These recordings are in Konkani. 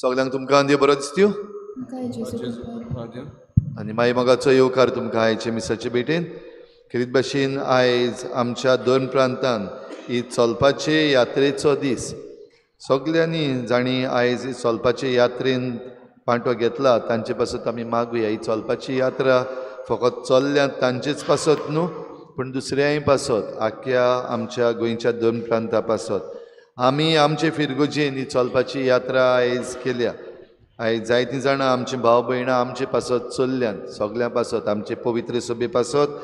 सगळ्यांक तुमकां देव बरो दिसत्यो आनी मागीर मोगाचो येवकार तुमकां आयचे मिसाचे भेटेन खरीत भाशेन आयज आमच्या दोन प्रांतांत ही चलपाचे यात्रेचो दीस सगल्यांनी जाणी आयज चलपाचे यात्रेन पांटो घेतला तांचे पासत आमी मागुया ही चलपाची यात्रा फकत चल्ल्या तांचेच पासत न्हू पूण दुसऱ्याय पासत आख्या आमच्या गोंयच्या दोन प्रांतां पासत आमी आमचे फिरगोजेन ही चलपाची यात्रा आयज केल्या आयज जायतीं जाणां आमची भाव भयणां आमचे पासत चल्ल्यात सगळ्यां पासत आमचे पवित्र सभे पासत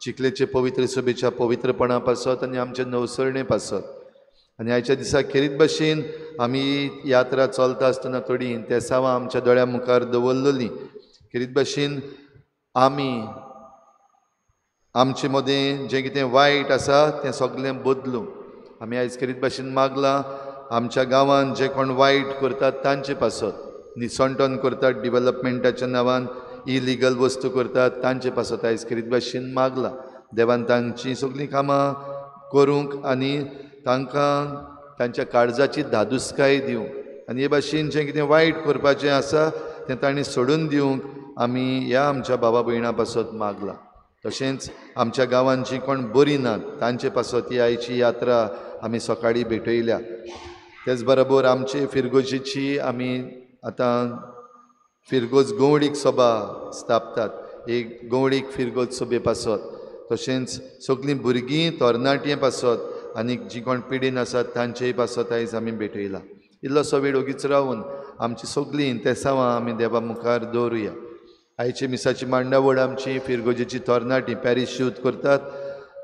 चिखलेचे पवित्र सभेच्या पवित्रपणा पासत आनी आमचे नवसरणे पासत आनी आयच्या दिसा खेरीत भाशेन आमी यात्रा चलता आसतना थोडी तेसावां आमच्या दोळ्या मुखार दवरलेलीं खेरीत भाशेन आमी आमचे मदें जें कितें वायट आसा तें सगळें बदलूं आमी आयज खेरीत भाशेन मागलां आमच्या गांवांत जे कोण वायट करतात तांचे पासत निसंटन करतात डिवेलपमेंटाच्या नांवान इलिगल वस्तू करतात तांचे पासत आयज खेरीत भाशेन मागलां देवान तांची सगळीं कामां करूंक आनी तांकां तांच्या काळजाची धादुसकाय दिवंक आनी हे भाशेन जें कितें वायट करपाचें आसा तें तांणी सोडून दिवंक आमी ह्या आमच्या भावा भयणां पासत मागलां तशेंच आमच्या गांवांत जीं कोण बरीं नात तांचे पासत ही आयची यात्रा आमी सकाळीं भेटयल्या तेच बरोबर आमचे फिरगोजेची आमी आतां फिरगोज गवळीक सभा स्थापतात एक गवळीक फिरगोज सभे पासत तशेंच सगळीं भुरगीं तरणाटीं पासत आनीक जीं कोण पिडीन आसात तांचेय पासत आयज आमी भेटयला इल्लोसो वेळ ओगीच रावन आमची सगळीं तेसावां आमी देवा मुखार दवरुया आयचे मिसाची मांडावळ आमची फिरगोजेची तरणाटीं पॅरिश यूथ करतात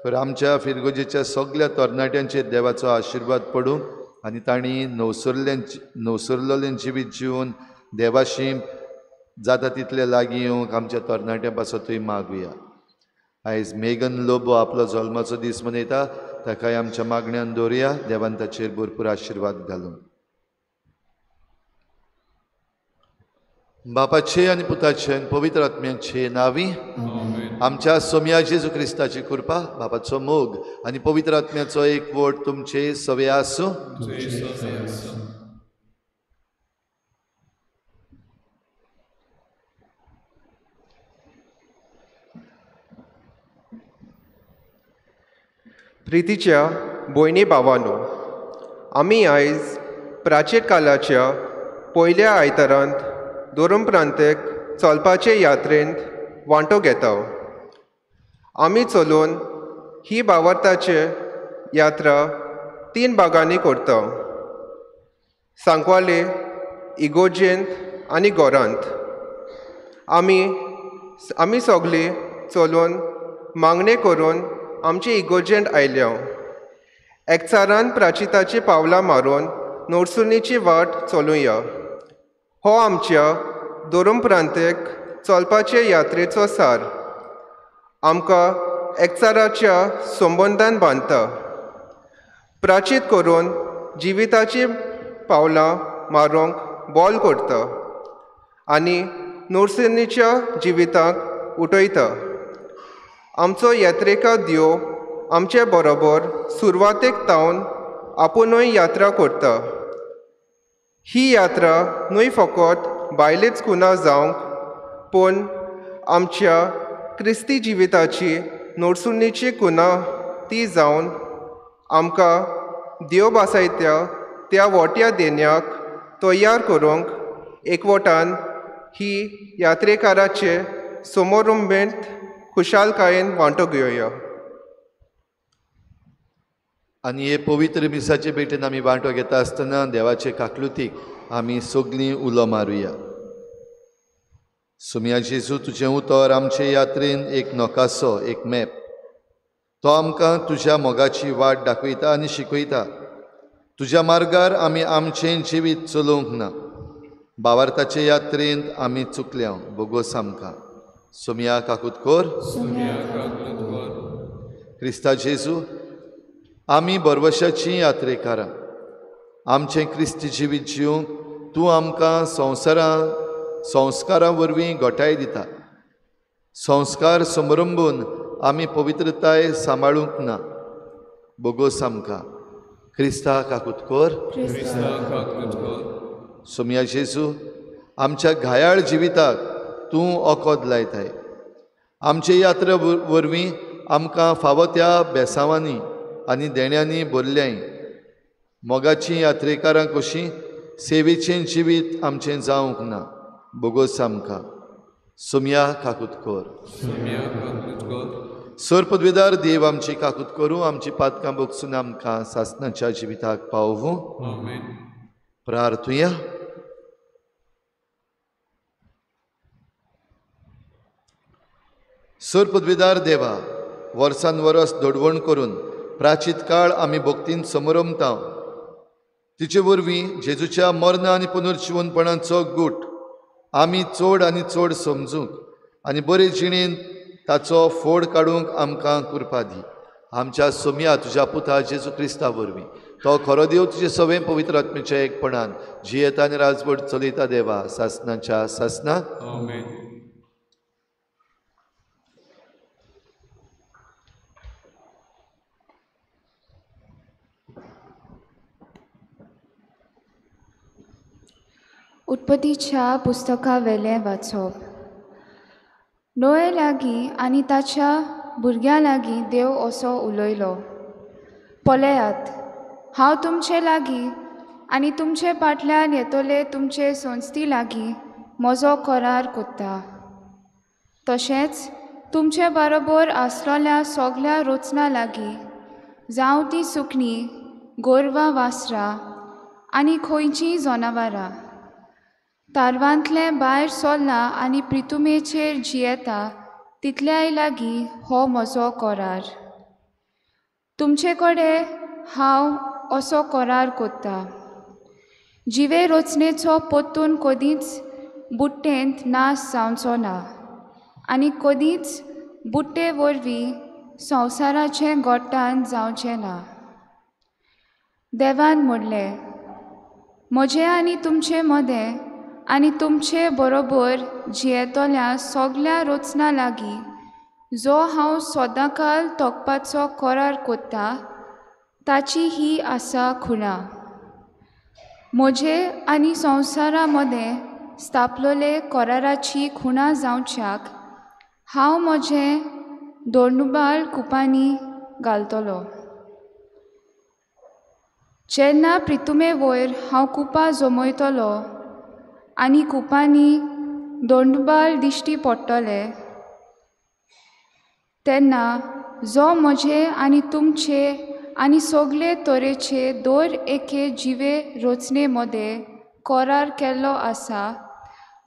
तर आमच्या फिरगोजेच्या सगळ्या तरणाट्यांचेर देवाचो आशिर्वाद पडूं आनी तांणी नवसरलेलें जिवीत जिवन देवाशी जाता तितले लागीं येवंक आमच्या तरणाट्यां पासतूय मागुया आयज मेगन लोबो आपलो जल्माचो दीस मनयता ताकाय आमच्या मागण्यांत दवरुया देवान ताचेर भरपूर आशिर्वाद घालून बापाचे आनी पुताचे आनी पवित्र आत्म्याचे नांवी आमच्या सोम्या जेजू क्रिस्ताची कृपा बापाचो मोग आनी पवित्र आत्म्याचो एकवट तुमचे सवे आसूं प्रितीच्या भयणी भावांनो आमी आयज प्राचीन कालाच्या पयल्या आयतारांत दोरम प्रांतेक चलपाचे यात्रेंत वांटो घेता आमी चलून ही भावार्थाची यात्रा 3 भागांनी करता सांकवाले इगोजेंत आनी गोरांत आमी सगळीं चलून मागणे करून आमचे इगोजेंत आयल्या एकचारान प्राचिताची पावलां मारून नोरसुनीची वाट चलुया हो आमच्या दोरम प्रांतेक चलपाचे यात्रेचो सार आमकां एकचाराच्या संबंदान बांदता प्राचीत करून जिविताची पावलां मारूंक बोल करता आनी नोरसुनीच्या जिविताक उठयता आमचो यात्रेका देव आमचे बरोबर सुरवातेक तावन आपुणूय यात्रा करता ही यात्रा न्हय फकत बायलेच कुना जावंक पूण आमच्या क्रिस्ती जिविताची नोरसुनीची कुना ती जावन आमकां देव बासायत्या त्या वोट्या देण्याक तयार करूंक एकवटान ही यात्रेकाराचे समोरुंबेंत खुशालकायेन वांटो घेवया आनी हे पवित्र मिसाचे भेटेन आमी वांटो घेता आसतना देवाचे काकलुतीक आमी सगळीं उलो मारुया. सुमया जेजू, तुजें उतर आमचे यात्रेन एक नोकासो, एक मॅप. तो आमकां तुज्या मोगाची वाट दाखयता आनी शिकयता. तुज्या मार्गार आमी आमचें जिवीत चलोवंक ना. भावार्थाचे यात्रेंत आमी चुकल्या, बोगोस आमकां. सुमया काकुतकोर. क्रिस्ता जेजू, आमी बरवशाची यात्रेकारां. आमचें क्रिस्ती जिवीत जिवंक तूं आमकां संस्कारां वरवीं घोटाय दिता. संस्कार समारंभून आमी पवित्रताय सांबाळूंक ना, बोगोस आमकां. क्रिस्ता काकुतकोर. सुमया जेजू, आमच्या घायाळ जिविताक तूं ओकोद लायताय. आमचे यात्रे वरवीं आमकां फावो त्या बेसांवांनी आनी देण्यांनी भरल्याय. मोगाची यात्रेकारां कशीं सेवेचें जिवीत आमचें जावंक ना, बोगोस आमकां. सुमया काकुतकोर. सर पदवेदार देव आमची काकूत करूं, आमची पातकां बोगसून आमकां सासणाच्या जिविताक पावूं. प्रार्थुया. सर पदवेदार देवा, वर्सान वरस दडवण करून प्राचीत काळ आमी भक्तीन समरमता. तिचे वरवीं जेजूच्या मरण आनी पुनर्जिवनपणाचो गूट आमी चड आनी चड समजूंक आनी बरे जिणेन ताचो फोड काडूंक आमकां कृपा दी. आमच्या सुमया तुज्या पुता जेजू क्रिस्ता वरवीं तो खरो देव तुजे सगळे पवित्र आत्मेच्या एकपणान जियेता आनी राजवट चलयता देवा, सासणाच्या सासणाक. उत्पत्तीच्या पुस्तका वेलें वाचप. नोए लागीं आनी ताच्या भुरग्यां लागीं देव असो उलयलो, पळयात, हांव तुमचे लागीं आनी तुमचे फाटल्यान येतले तुमचे संस्थी लागीं म्हजो करार कोत्ता. तशेंच तुमचे बरोबर आसलोल्या सगल्या रोचना लागीं, जावं ती सुकणीं, गोरवां, वासरां आनी खंयचीं जनावरां, तारवांतले भायर सोल्ला आनी प्रितुमेचेर जियेता तितल्याय लागीं हो म्हजो करार. तुमचे कडेन हांव असो करार कोत्ता. जिवे रोचनेचो पोत्तून कदींच बुट्टेंत नास जावचो ना आनी कदींच बुट्टे वरवीं संवसाराचें गोट्टान जावचें ना. देवान म्हणलें, म्हजें आनी तुमचे मदें आनी तुमचे बरोबर जियेतल्या सगल्या रोचना लागीं जो हांव सदांकाल तोखपाचो करार कोत्ता, ताची ही आसा खुणा. म्हजे आनी संवसारा मदें स्थापलोले कराराची खुणा जावच्याक हांव म्हजें दोंडुबाळ कुपांनी घालतलो. जेन्ना प्रितुमे वयर हांव कुपां जमयतलो आनी कुपांनी दोंडुबाळ दिश्टी पडटले, तेन्ना जो म्हजे आनी तुमचे आनी सगळे तरेचे दर एके जिवे रोचने मदें करार केल्लो आसा,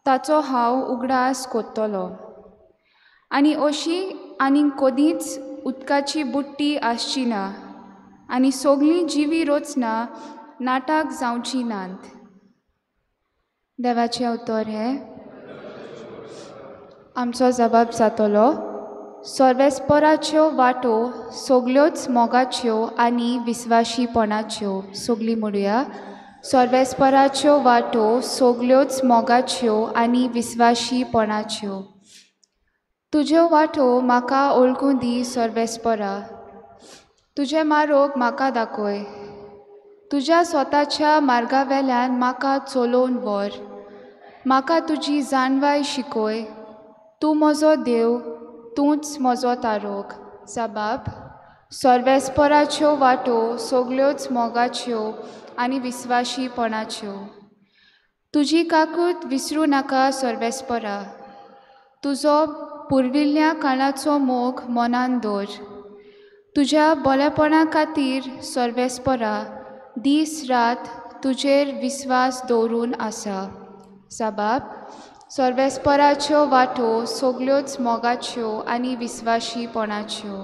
ताचो हांव उगडास कोत्तलो. आनी अशी आनीक कदींच उदकाची बुट्टी आसची ना आनी सगळीं जिवी रोचना नाटाक जावची नात. देवाचें उतर हें. आमचो जबाब जातलो, सर्वेस्पराच्यो वाटो सगल्योच मोगाच्यो आनी विस्वाशीपणाच्यो. सगळीं म्हणुया, सर्वेस्पराच्यो वाटो सगल्योच मोगाच्यो आनी विस्वाशीपणाच्यो. तुज्यो वाटो म्हाका ओळखूं दी सर्वेस्परा. तुजे मार्ग म्हाका दाखय. तुज्या स्वताच्या मार्गा वेल्यान म्हाका चलोवन व्हर. म्हाका तुजी जाणवाय शिकय. तूं म्हजो देव, तूंच म्हजो तारोक. जबाब, सर्वेस्पराच्यो वाटो सगल्योच मोगाच्यो आनी विस्वाशीपणाच्यो. तुजी काकूट विसरूं नाका सर्वेस्परा. तुजो पुर्विल्ल्या काळाचो मोग मनान दवर. तुज्या बोलेपणा खातीर सर्वेस्परा दीस रात तुजेर विस्वास दवरून आसा. साबाब सर्वेस्पराच्यो वाटो सगल्योच मोगाच्यो आनी विस्वाशीपणाच्यो.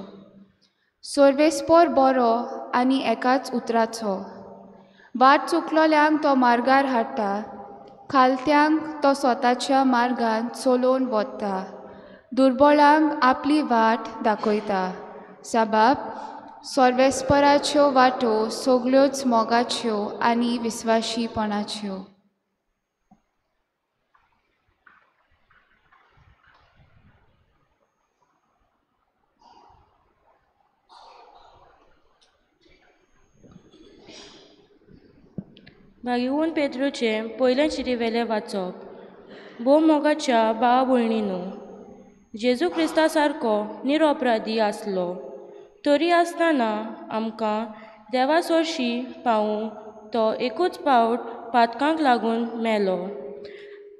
सर्वेस्पर बरो आनी एकाच उतराचो. वाट चुकलोल्यांक तो मार्गार हाडटा, खालत्यांक तो स्वताच्या मार्गान चलोवन वता, दुर्बळांक आपली वाट दाखयता. साबाब सर्वेस्पराच्यो वाटो सगल्योच मोगाच्यो आनी विस्वाशीपणाच्यो. भागिवून पेद्रूचें पयलें चिरीवेलें वाचप. भोव मोगाच्या भावा भयणींनो, जेजू क्रिस्ता सारको निरअपराधी आसलो, तरी आसतना आमकां देवा सोरशी पावूंक तो एकूच पावट पातकांक लागून मेलो.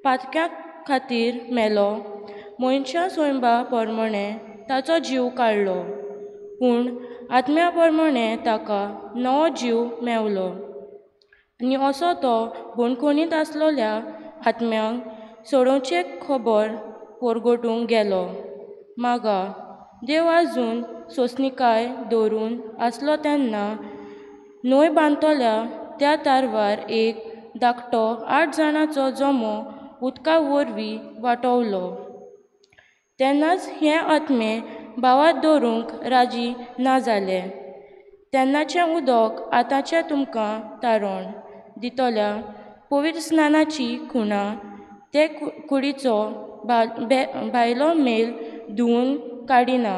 पातक्यां खातीर मेलो, मनशां स्वयंबा पोरमोणें ताचो जीव काडलो, पूण आत्म्या पोरमोणें ताका नवो जीव मेवलो. आनी असो तो बोणकुणीत आसलोल्या आत्म्यांक सोडोवचे खबर परगटूंक गेलो. मागा देव आजून सोंसणीकाय दवरून आसलो तेन्ना न्हंय बांदतोल्या त्या तारवार एक धाकटो 8 जाणांचो जमो उदका वरवीं वाटवलो. तेन्नाच हे आत्मे भावात दवरूंक राजी ना जाले. तेन्नाचें उदक आतांचें तुमकां तारण दितोल्या पवित्र स्नानाची खुणां ते कुडीचो भायलो मेल धुवन काडिना,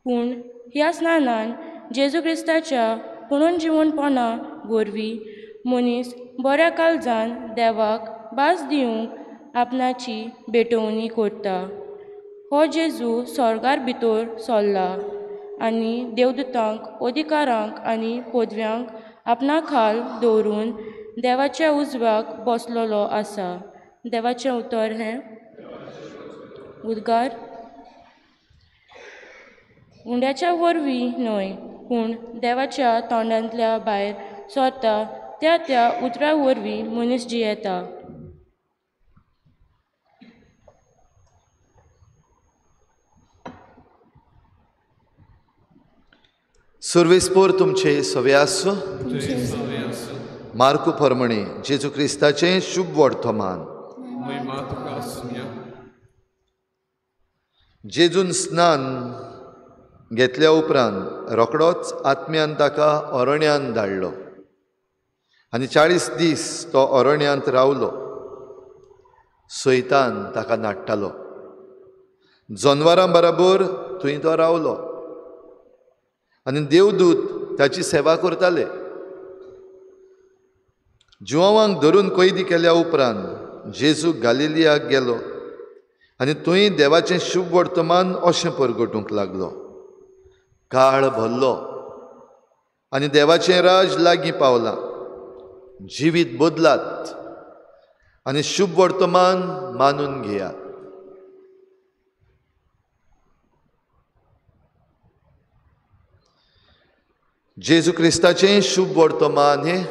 पूण ह्या स्नानान जेजू क्रिस्ताच्या पुनर्जीवनपणा वरवीं मनीस बऱ्या काळजान देवाक भास दिवंक आपणाची भेटवणी करता. हो जेजू स्वर्गार भितर सरला आनी देवदूतांक अधिकारांक आनी पदव्यांक आपणा खाल दवरून देवाच्या उजव्याक बसलोलो आसा. देवाचें उतर हें उद्गार. उंड्याच्या वरवीं न्हय, पूण देवाच्या तोंडांतल्या भायर सरता त्या उतरा वरवीं मनीस जियेता. सर्वेस्पोर तुमचे सवे आसूं. मार्कू पोरमोणे जेजू क्रिस्ताचें शुभ वर्तमान. जेजून स्नान घेतल्या उपरांत रोखडोच आत्म्यान ताका अरण्यांत धाडलो आनी 40 दीस तो अरण्यांत रावलो. सैतान ताका नाडटालो. जनवरां बराबर थंय तो रावलो आनी देवदूत ताची सेवा करताले. जुवांक धरून कैदी केल्या उपरांत जेजू गालिलियाक गेलो आनी थंय देवाचें शुभ वर्तमान अशें परगटूंक लागलो. काळ भरलो आनी देवाचें राज लागीं पावलां. जिवीत बदलात आनी शुभ वर्तमान मानून घेयात. जेजू क्रिस्ताचें शुभ वर्तमान हें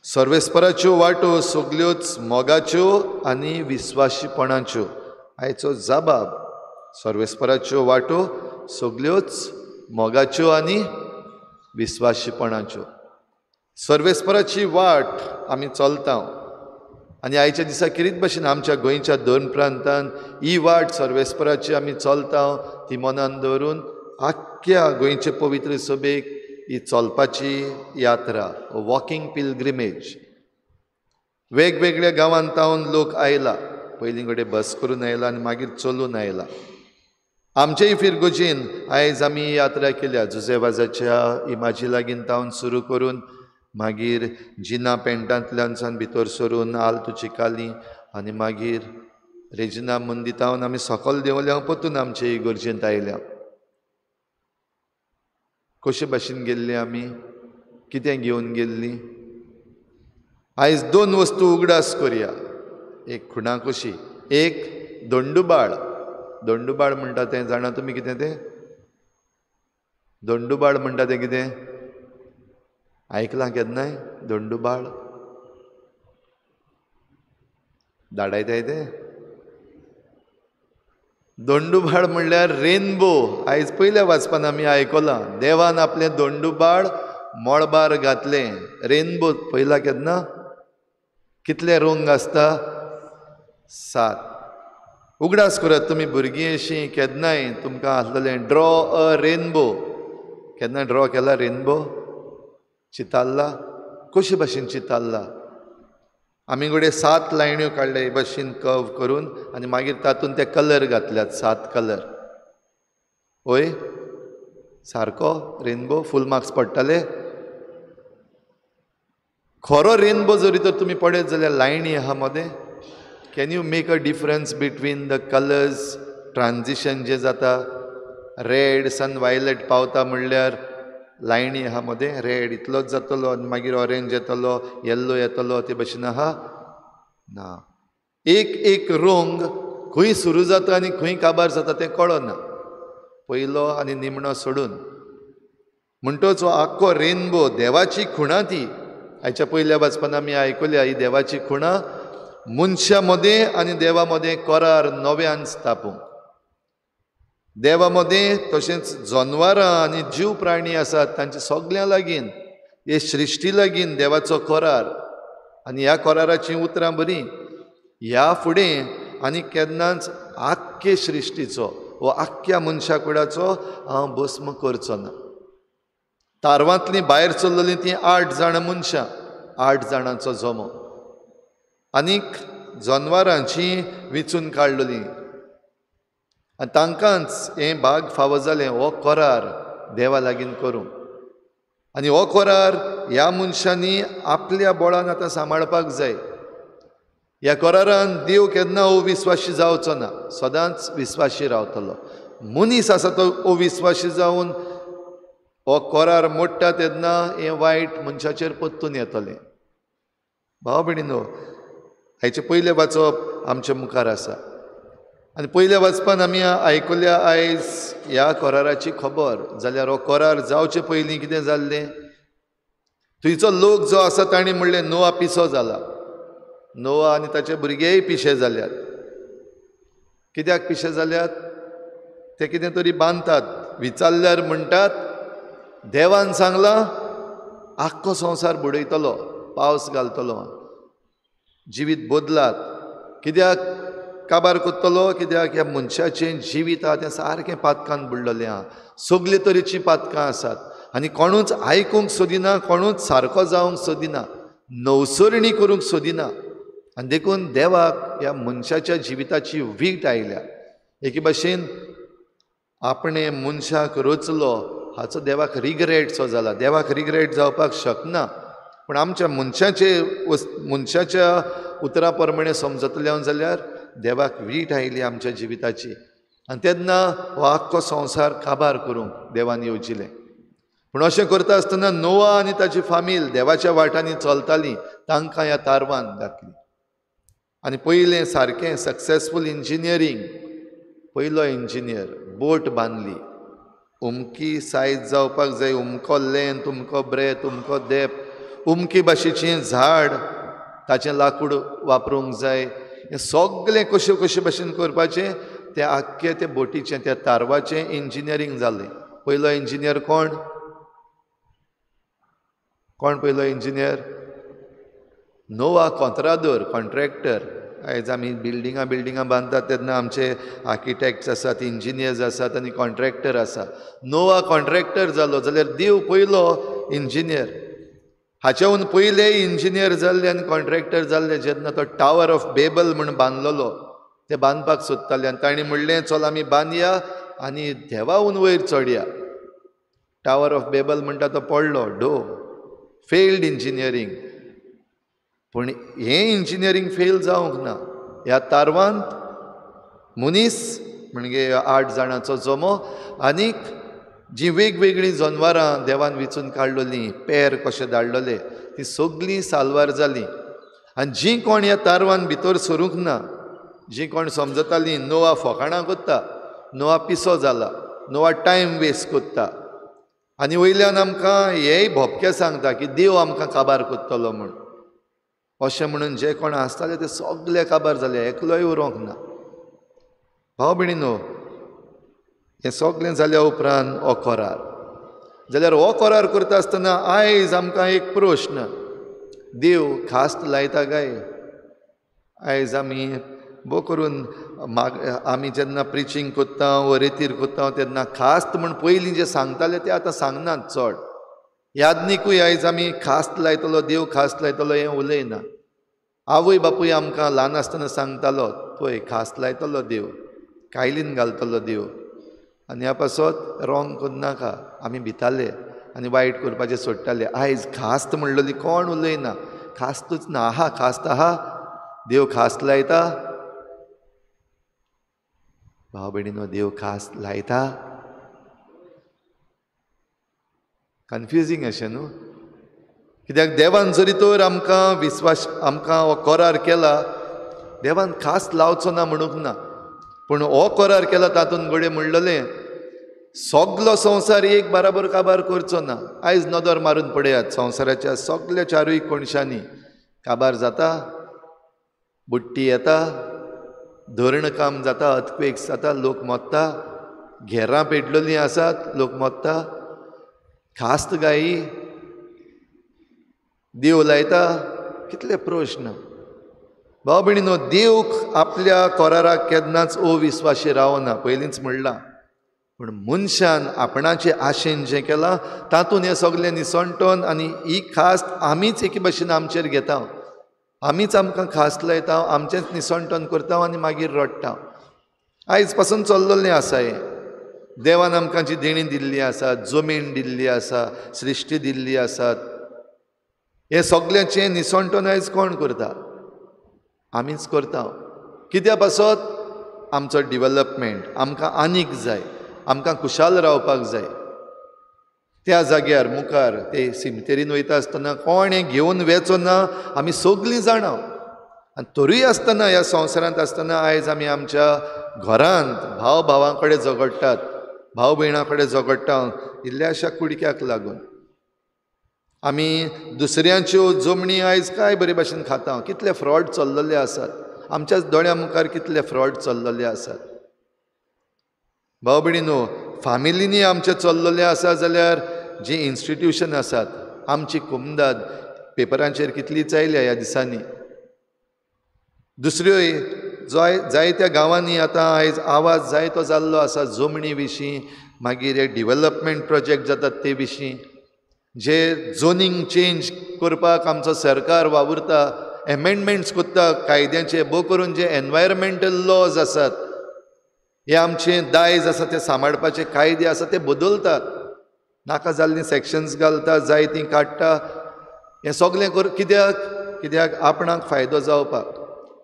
सर्वेस्पराच्यो वाटो सगल्योच मोगाच्यो आनी विस्वाशीपणाच्यो. आयचो जबाब सर्वेस्पराच्यो वाटो सगल्योच मोगाच्यो आनी विस्वाशीपणाच्यो. सर्वेस्पराची वाट आमी चलता आनी आयच्या दिसा किरीत भाशेन आमच्या गोंयच्या 2 प्रांतांत ही वाट सर्वेस्पराची आमी चलता ती मनान दवरून आख्ख्या गोंयचे पवित्र सभेक ही चलपाची यात्रा, वॉकिंग पिलग्रिमेज. वेगवेगळ्या गांवांतावन लोक आयला. पयलीं कडेन बस करून आयला आनी मागीर चलून आयला. आमचेय फिरगोजीन आयज आमी यात्रा केल्या. जुजेवाजाच्या इमाजी लागीं तावन सुरू करून मागीर जिना पेंटांतल्यान सावन भितर सरून आल्त चिकाली आनी मागीर रेजिना मंदितावन आमी सकयल देंवल्या परतून आमचे इगर्जेंत आयल्या. कशे भाशेन गेल्ली आमी, कितें घेवन गेल्ली. आयज 2 वस्तू उगडास करया. एक खुणां कशी एक दोंडुबाळ. दोंडुबाळ म्हणटा तें जाणा तुमी कितें तें? दोंडुबाळ म्हणटा तें कितें? आयकलां केन्नाय दोंडुबाळ? धाडायताय तें? दोंडुबाळ म्हणल्यार रेनबो. आयज पयल्या वाचपान आमी आयकलां देवान आपलें दोंडुबाळ मळबार घातलें. रेनबो पयला केन्ना? कितले रंग आसता? 7. उगडास करात तुमी भुरगीं अशीं केन्नाय तुमकां आसलेलें ड्रॉ अ रेनबो. केन्ना ड्रॉ केला रेनबो? चिताल्ला? कशे भाशेन चिताल्ला? आमी घोडे 7 लायण्यो काडले हे भाशेन कर्व करून आनी मागीर तातूंत ते कलर घातल्यात 7 कलर. ओय सारको रेनबो फूल मार्क्स पडटले. खरो रेनबो जरी तर तुमी पळयत जाल्यार लायणी आहा मदें. Can you make a difference between the colours? Transition जे जाता रेड सन वायलेट पावता म्हणल्यार लायणी आहा मदें रेड इतलोच जातलो आनी मागीर ऑरेंज येतलो येल्लो येतलो ते भशेन आहा ना. एक एक रंग खंय सुरू जाता आनी खंय काबार जाता तें कळना पयलो आनी निमणो सोडून. म्हणटच हो आख्खो रेनबो देवाची खुणा ती. हाच्या पयल्या वाचपान आमी आयकल्या ही देवाची खुणा मनशा मदें आनी देवा मदें करार नव्यान स्थापूंक. देवा मदें तशेंच जनवारां आनी जीव प्राणी आसात तांच्या सगळ्यां लागीं हे सृश्टी लागीं देवाचो करार. आनी ह्या कराराची उतरां बरीं. ह्या फुडें आनी केन्नाच आख्खे सृश्टीचो वो आख्ख्या मनशा कुळाचो हांव भस्म करचो ना. तारवांतलीं भायर सरलेलीं तीं 8 जाणां मनशां 8 जाणांचो जमो आनीक जनवारांची विचून काडलेलीं आनी तांकांच हें भाग फावो जालें हो करार देवा लागीं करूंक. आनी हो करार ह्या मनशांनी आपल्या बोळान आतां सांबाळपाक जाय. ह्या करारान देव केन्ना अविस्वासी जावचो ना सदांच विस्वासी रावतलो. मनीस आसा तो अविस्वासी जावन हो करार मोडटा तेन्ना हें वायट मनशाचेर परतून येतलें. भाव भयणीनो हाचे पयलें वाचप आमच्या मुखार आसा आनी पयल्या वाचपान आमी आयकल्या आयज ह्या कराराची खबर. जाल्यार हो करार जावचे पयलीं कितें जाल्लें? थंयचो लोक जो आसा ताणें म्हणलें नोआ पिसो जाला. नोआ आनी ताचे भुरगेय पिशे जाल्यात. कित्याक पिशे जाल्यात? ते कितें तरी बांदतात. विचारल्यार म्हणटात देवान सांगलां आख्खो संवसार बुडयतलो पावस घालतलो जिवीत बदलात. कित्याक काबार कोत्तलो? कित्याक ह्या मनशाचें जिवीत आहा तें सारकें पातकान बुडलेलें आहा. सगळे तरेचीं पातकां आसात आनी कोणूच आयकूंक सोदिना कोणूच सारको जावंक सोदिना नवसरणी करूंक सोदिना. आनी देखून देवाक ह्या मनशाच्या जिविताची वीट आयल्या. एके भाशेन आपणे मनशाक रचलो हाचो देवाक रिग्रेट सो जाला. देवाक रिग्रेट जावपाक शकना पूण आमच्या मनशाच्या उतरा प्रमाणे समजतले जाल्यार देवाक वीट आयली आमच्या जिविताची आनी तेन्ना हो आख्खो संवसार काबार करूंक देवान येवजिलें. पूण अशें करता आसतना नोआ आनी ताची फामील देवाच्या वाटांनी चलतालीं तांकां ह्या तारवान घातलीं. आनी पयलें सारकें सक्सेसफूल इंजिनियरींग. पयलो इंजिनियर बोट बांदली. उमकी सायज जावपाक जाय. उमको लेंथ उमको ब्रेथ उमको डेप्थ उमकी भाशेचें झाड ताचें लाकूड वापरूंक जाय. हें सगळें कशें भाशेन करपाचें तें आख्खें तें बोटीचें त्या तारवाचें इंजिनियरींग जालें. पयलो इंजिनियर कोण पयलो इंजिनियर? नोआ कोंत्रादोर कॉन्ट्रॅक्टर. आयज आमी बिल्डिंगां बांदतात तेन्ना आमचे आर्किटेक्ट्स आसात इंजिनियर्स आसात आनी कॉन्ट्रॅक्टर आसा. नोआ कॉन्ट्रॅक्टर जालो जाल्यार देव पयलो इंजिनियर. हाच्याहून पयले इंजिनियर जाल्ले आनी कॉन्ट्रॅक्टर जाल्ले जेन्ना तो टावर ऑफ बेबल म्हूण बांदलेलो ते बांदपाक सोदताले आनी ताणें म्हणलें चल आमी बांदया आनी देवाहून वयर चडया. टावर ऑफ बेबल म्हणटा तो पडलो डो. Failed engineering. पूण हें इंजिनियरींग फेल जावंक ना. ह्या तारवांत मनीस म्हणजे 8 जाणांचो जमो आनीक जीं वेगवेगळीं जनवारां देवान विचून काडलेलीं पेर कशे धाडलेले तीं सगळीं साल्वार जालीं. आनी जीं कोण ह्या तारवान भितर सरूंक ना जी कोण समजतालीं नोवा फकाणां कोत्ता, नोवा पिसो जाला, नोवा टायम वेस्ट कोत्ता, आनी वयल्यान आमकां हेय भोबके सांगता की देव आमकां काबार कोत्तलो म्हूण. अशें म्हणून जे कोण आसताले ते सगळे काबार जाले, एकलोय उरोंक ना. भाव भयणीनो, हें सगळें जाल्या उपरांत हो करार. जाल्यार हो करार करता आसतना आयज आमकां एक प्रश्न, देव खास्त लायता काय? आयज आमी बो करून आमी जेन्ना प्रिचींग कोत्ता वो रेतीर कोत्ता तेन्ना खास्त म्हूण पयलीं जे सांगताले ते आतां सांगनात चड. यादनीकूय आयज आमी खास्त लायतलो, देव खास्त लायतलो हें उलयना. आवय बापूय आमकां ल्हान आसतना सांगतालो, पळय खास्त लायतलो देव, कायलीन घालतलो देव. आनी ह्या पासत रॉंग करनाका. आमी भिताले आनी वायट करपाचें सोडटाले. आयज खास्त म्हणलेली कोण उलयना, खास्तूच ना. आहा खास्त आहा, देव खास्त लायता. भाव भयणीनो, देव खास्त लायता. कन्फ्युजींग अशें न्हू. कित्याक देवान जरी तर आमकां विस्वास, आमकां हो करार केला, देवान खास्त लावचो ना म्हणूंक ना. पूण हो करार केला तातूंत घडये म्हणलेलें सगलो संवसार एक बराबर काबार करचो ना. आयज नदर मारून पळयात, संवसाराच्या सगल्या चारूय कोणशांनी काबार जाता, बुट्टी येता, धरण काम जाता, अर्थक्वेक्स जाता, लोक मरता, घेरां पेटलेलीं आसात, लोक मरता. खास्त गायी देव लायता. कितले प्रश्न. भाव भयणीनो, देव आपल्या कराराक केन्नाच अविस्वाशी रावना, पयलींच म्हणलां. पूण मनशान आपणाचे आशेन जें केलां तातूंत हें सगळें निसणटोन आनी ही खास्त आमीच एके भाशेन आमचेर घेता. आमीच आमकां खास्त लायता, आमचेंच निसणटोन करता आनी मागीर रडटा. आयज पासून चल्लेलें आसा हें. देवान आमकां जी देणी दिल्ली आसा, जमीन दिल्ली आसा, सृश्टी दिल्ली आसात, हें सगळ्याचें निसणटोन आयज कोण करता? आमीच करता. कित्या पासत आमचो डिवेलपमेंट आमकां आनीक जाय, आमकां खुशाल रावपाक जाय. त्या जाग्यार मुखार ते सिमतेरीन वयता आसतना कोण हें घेवन वेचो ना, आमी सगळीं जाणा. आनी तरूय आसतना ह्या संवसारांत आसतना आयज आमी आमच्या घरांत भाव भावां कडेन झगडटात, भाव भयणां कडेन झगडटा, इल्ल्याशा कुडक्याक लागून. आमी दुसऱ्यांच्यो जमणी आयज काय बरे भाशेन खाता. कितले फ्रॉड चल्लेले आसात, आमच्याच दोळ्यां मुखार कितले फ्रॉड चल्लेले आसात. भाव भयणीनो, फामिलींनी आमचे चल्लेले आसा जाल्यार जी इन्स्टिट्यूशन आसात, आमची कुमदाद पेपरांचेर कितलीच आयल्या ह्या दिसांनी. दुसऱ्योय जायत्या गांवांनी आतां आयज आवाज जायतो जाल्लो आसा जमनी विशीं, मागीर हे डिवेलपमेंट प्रोजेक्ट जातात ते विशीं, जे झोनींग चेंज करपाक आमचो सरकार वावुरता, एमेंडमेंट्स कोत्ता कायद्याचे, बो करून जे एनवायरमेंटल लॉज आसात, हे आमचे दायज आसा ते सांबाळपाचे कायदे आसा ते बदलतात, नाका जाल्लीं सेक्शन्स घालता, जाय तीं काडटा. हें सगळें कित्याक आपणाक फायदो जावपाक.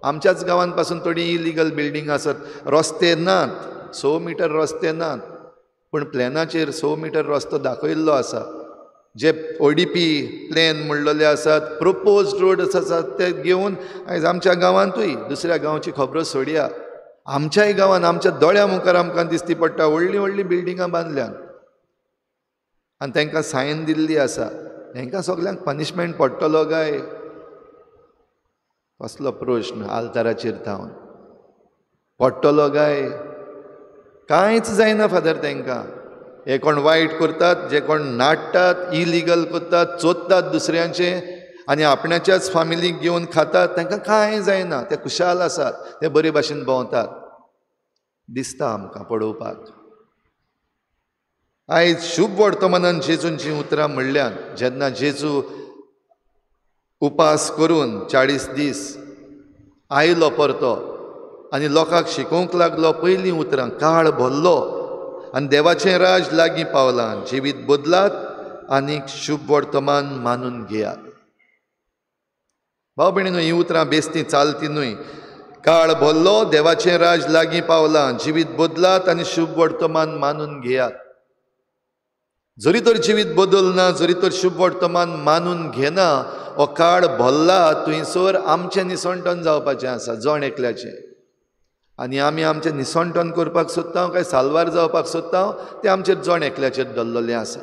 आमच्याच गांवांत पासून थोडी इलिगल बिल्डींग आसात, रस्ते नात, 6 मीटर रस्ते नात, पूण प्लॅनाचेर 6 मीटर रस्तो दाखयल्लो आसा. जे ODP प्लॅन म्हणलेले आसात, प्रोपोज्ड रोड्स आसात, ते घेवन आयज आमच्या गांवांतूय, दुसऱ्या गांवची खबरो सोडया, आमच्याय गांवांत आमच्या दोळ्या मुखार आमकां दिसती पडटा व्हडलीं व्हडलीं बिल्डिंगां बांदल्यात आनी तांकां सायन दिल्ली आसा. हांकां सगल्यांक पनिशमेंट पडटलो काय? कसलो प्रश्न आल्ताराचेर थावन पडटलो काय? कांयच जायना फादर तांकां. हे कोण वायट करतात, जे कोण नाडटात, इलिगल करतात, चोदतात दुसऱ्यांचे आनी आपणाच्याच फामिलीक घेवन खातात, तांकां कांय जायना. ते खुशाल आसात, ते बरे भाशेन भोंवतात. दिसता आमकां पळोवपाक. आयज शुभ वर्तमानान जेजूंची उतरां म्हणल्यान, जेन्ना जेजू उपास करून 40 दीस आयलो परतो आनी लोकांक शिकोवंक लागलो, पयलीं उतरां काळ भरलो आनी देवाचें राज लागीं पावलां, जिवीत बदलात आनी शुभ वर्तमान मानून घेयात. भाव भयणीनो, ही उतरां बेस्ती चालती न्हय. काळ भरलो, देवाचें राज लागीं पावलां, जिवीत बदलात आनी शुभ वर्तमान मानून घेयात. जरी तर जिवीत बदलना, जरी तर शुभ वर्तमान मानून घेना, हो काळ भरला, थंयसर आमचें निसणटण जावपाचें आसा, जण एकल्याचें. आनी आमी आमचें निसंटन करपाक सोदता काय साल्वार जावपाक सोदता तें आमचेर जण एकल्याचेर दल्ललें आसा.